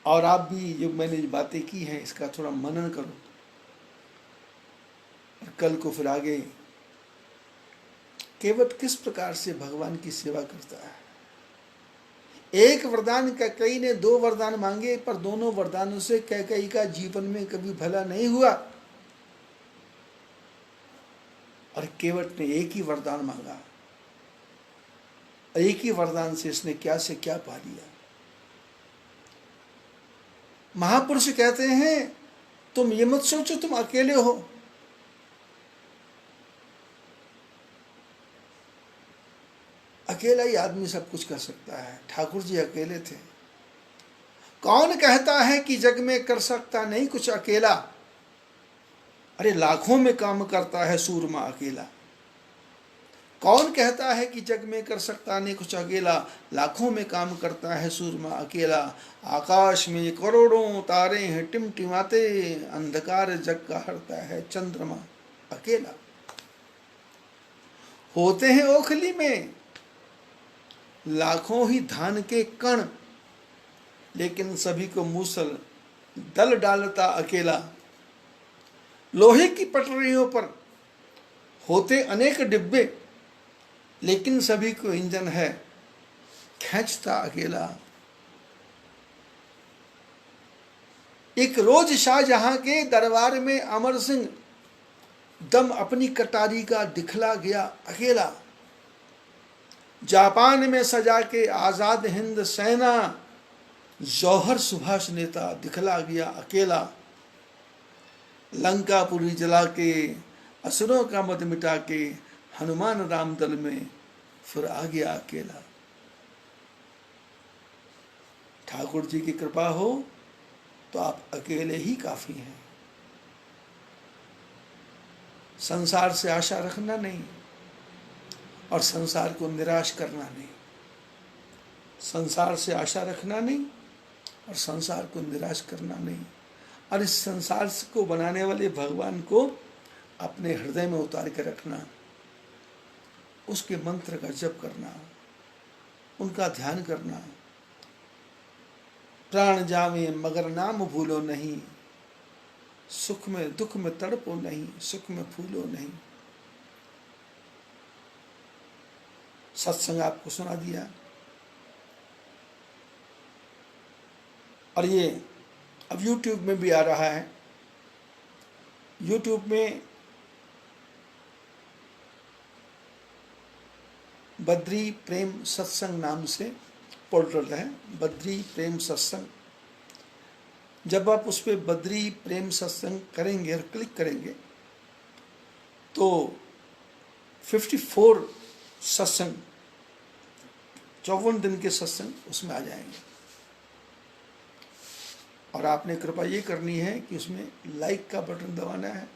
और आप भी जो मैंने बातें की हैं इसका थोड़ा मनन करो, और कल को फिर आगे केवट किस प्रकार से भगवान की सेवा करता है। एक वरदान कैकेयी ने 2 वरदान मांगे, पर दोनों वरदानों से कैकेयी का जीवन में कभी भला नहीं हुआ, और केवट ने एक ही वरदान मांगा। एक ही वरदान से इसने क्या से क्या पा लिया। महापुरुष कहते हैं तुम ये मत सोचो तुम अकेले हो, अकेला ही आदमी सब कुछ कर सकता है। ठाकुर जी अकेले थे। कौन कहता है कि जग में कर सकता नहीं कुछ अकेला, अरे लाखों में काम करता है सूरमा अकेला। कौन कहता है कि जग में कर सकता नहीं कुछ अकेला, लाखों में काम करता है सूरमा अकेला। आकाश में करोड़ों तारे हैं टिमटिमाते, अंधकार जग का हरता है चंद्रमा अकेला। होते हैं ओखली में लाखों ही धान के कण, लेकिन सभी को मूसल दल डालता अकेला। लोहे की पटरियों पर होते अनेक डिब्बे, लेकिन सभी को इंजन है खींचता अकेला। एक रोज शाहजहां के दरबार में अमर सिंह दम अपनी कटारी का दिखला गया अकेला। जापान में सजा के आजाद हिंद सेना जौहर सुभाष नेता दिखला गया अकेला। लंकापुरी जला के असुरों का मद मिटा के हनुमान राम दल में फिर आ गया अकेला। ठाकुर जी की कृपा हो तो आप अकेले ही काफी हैं। संसार से आशा रखना नहीं और संसार को निराश करना नहीं। संसार से आशा रखना नहीं और संसार को निराश करना नहीं, और इस संसार को बनाने वाले भगवान को अपने हृदय में उतार के रखना, उसके मंत्र का जप करना, उनका ध्यान करना। प्राण जावे मगर नाम भूलो नहीं, सुख में दुख में तड़पो नहीं, सुख में फूलो नहीं। सत्संग आपको सुना दिया, और ये अब YouTube में भी आ रहा है। YouTube में बद्री प्रेम सत्संग नाम से पोर्टल है, बद्री प्रेम सत्संग। जब आप उस पर बद्री प्रेम सत्संग करेंगे और क्लिक करेंगे तो 54 सत्संग, 54 दिन के सत्संग उसमें आ जाएंगे। और आपने कृपा ये करनी है कि उसमें लाइक का बटन दबाना है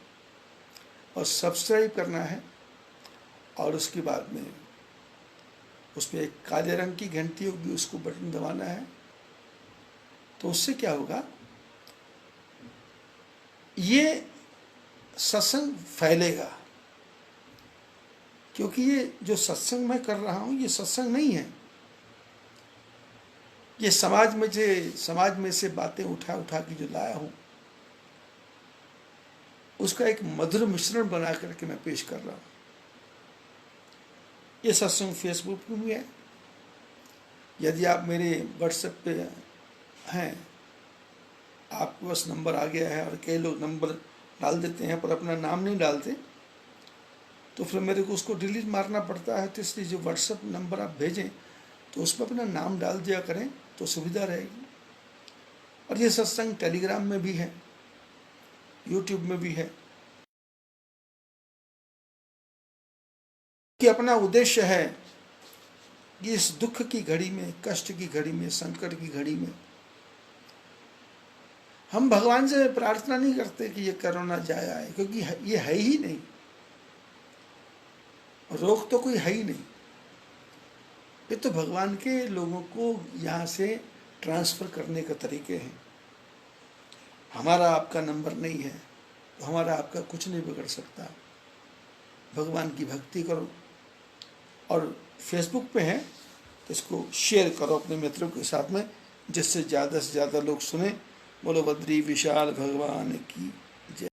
और सब्सक्राइब करना है, और उसके बाद में उसमें एक काले रंग की घंटी होगी, उसको बटन दबाना है। तो उससे क्या होगा, ये सत्संग फैलेगा। क्योंकि ये जो सत्संग मैं कर रहा हूँ ये सत्संग नहीं है, ये समाज में से बातें उठा उठा के जो लाया हूँ उसका एक मधुर मिश्रण बना करके मैं पेश कर रहा हूँ। ये सत्संग फेसबुक पे भी है। यदि आप मेरे व्हाट्सएप पे हैं, आपके पास नंबर आ गया है, और कई लोग नंबर डाल देते हैं पर अपना नाम नहीं डालते, तो फिर मेरे को उसको डिलीट मारना पड़ता है। तो इसलिए जो व्हाट्सएप नंबर आप भेजें तो उस पर अपना नाम डाल दिया करें तो सुविधा रहेगी। और ये सत्संग टेलीग्राम में भी है, यूट्यूब में भी है। कि अपना उद्देश्य है कि इस दुख की घड़ी में, कष्ट की घड़ी में, संकट की घड़ी में हम भगवान से प्रार्थना नहीं करते कि ये कोरोना जाए आए, क्योंकि ये है ही नहीं, रोग तो कोई है ही नहीं। ये तो भगवान के लोगों को यहाँ से ट्रांसफ़र करने का तरीके हैं। हमारा आपका नंबर नहीं है तो हमारा आपका कुछ नहीं बिगड़ सकता। भगवान की भक्ति करो, और फेसबुक पे है तो इसको शेयर करो अपने मित्रों के साथ में, जिससे ज़्यादा से ज़्यादा लोग सुने। बोलो बद्री विशाल भगवान की जय।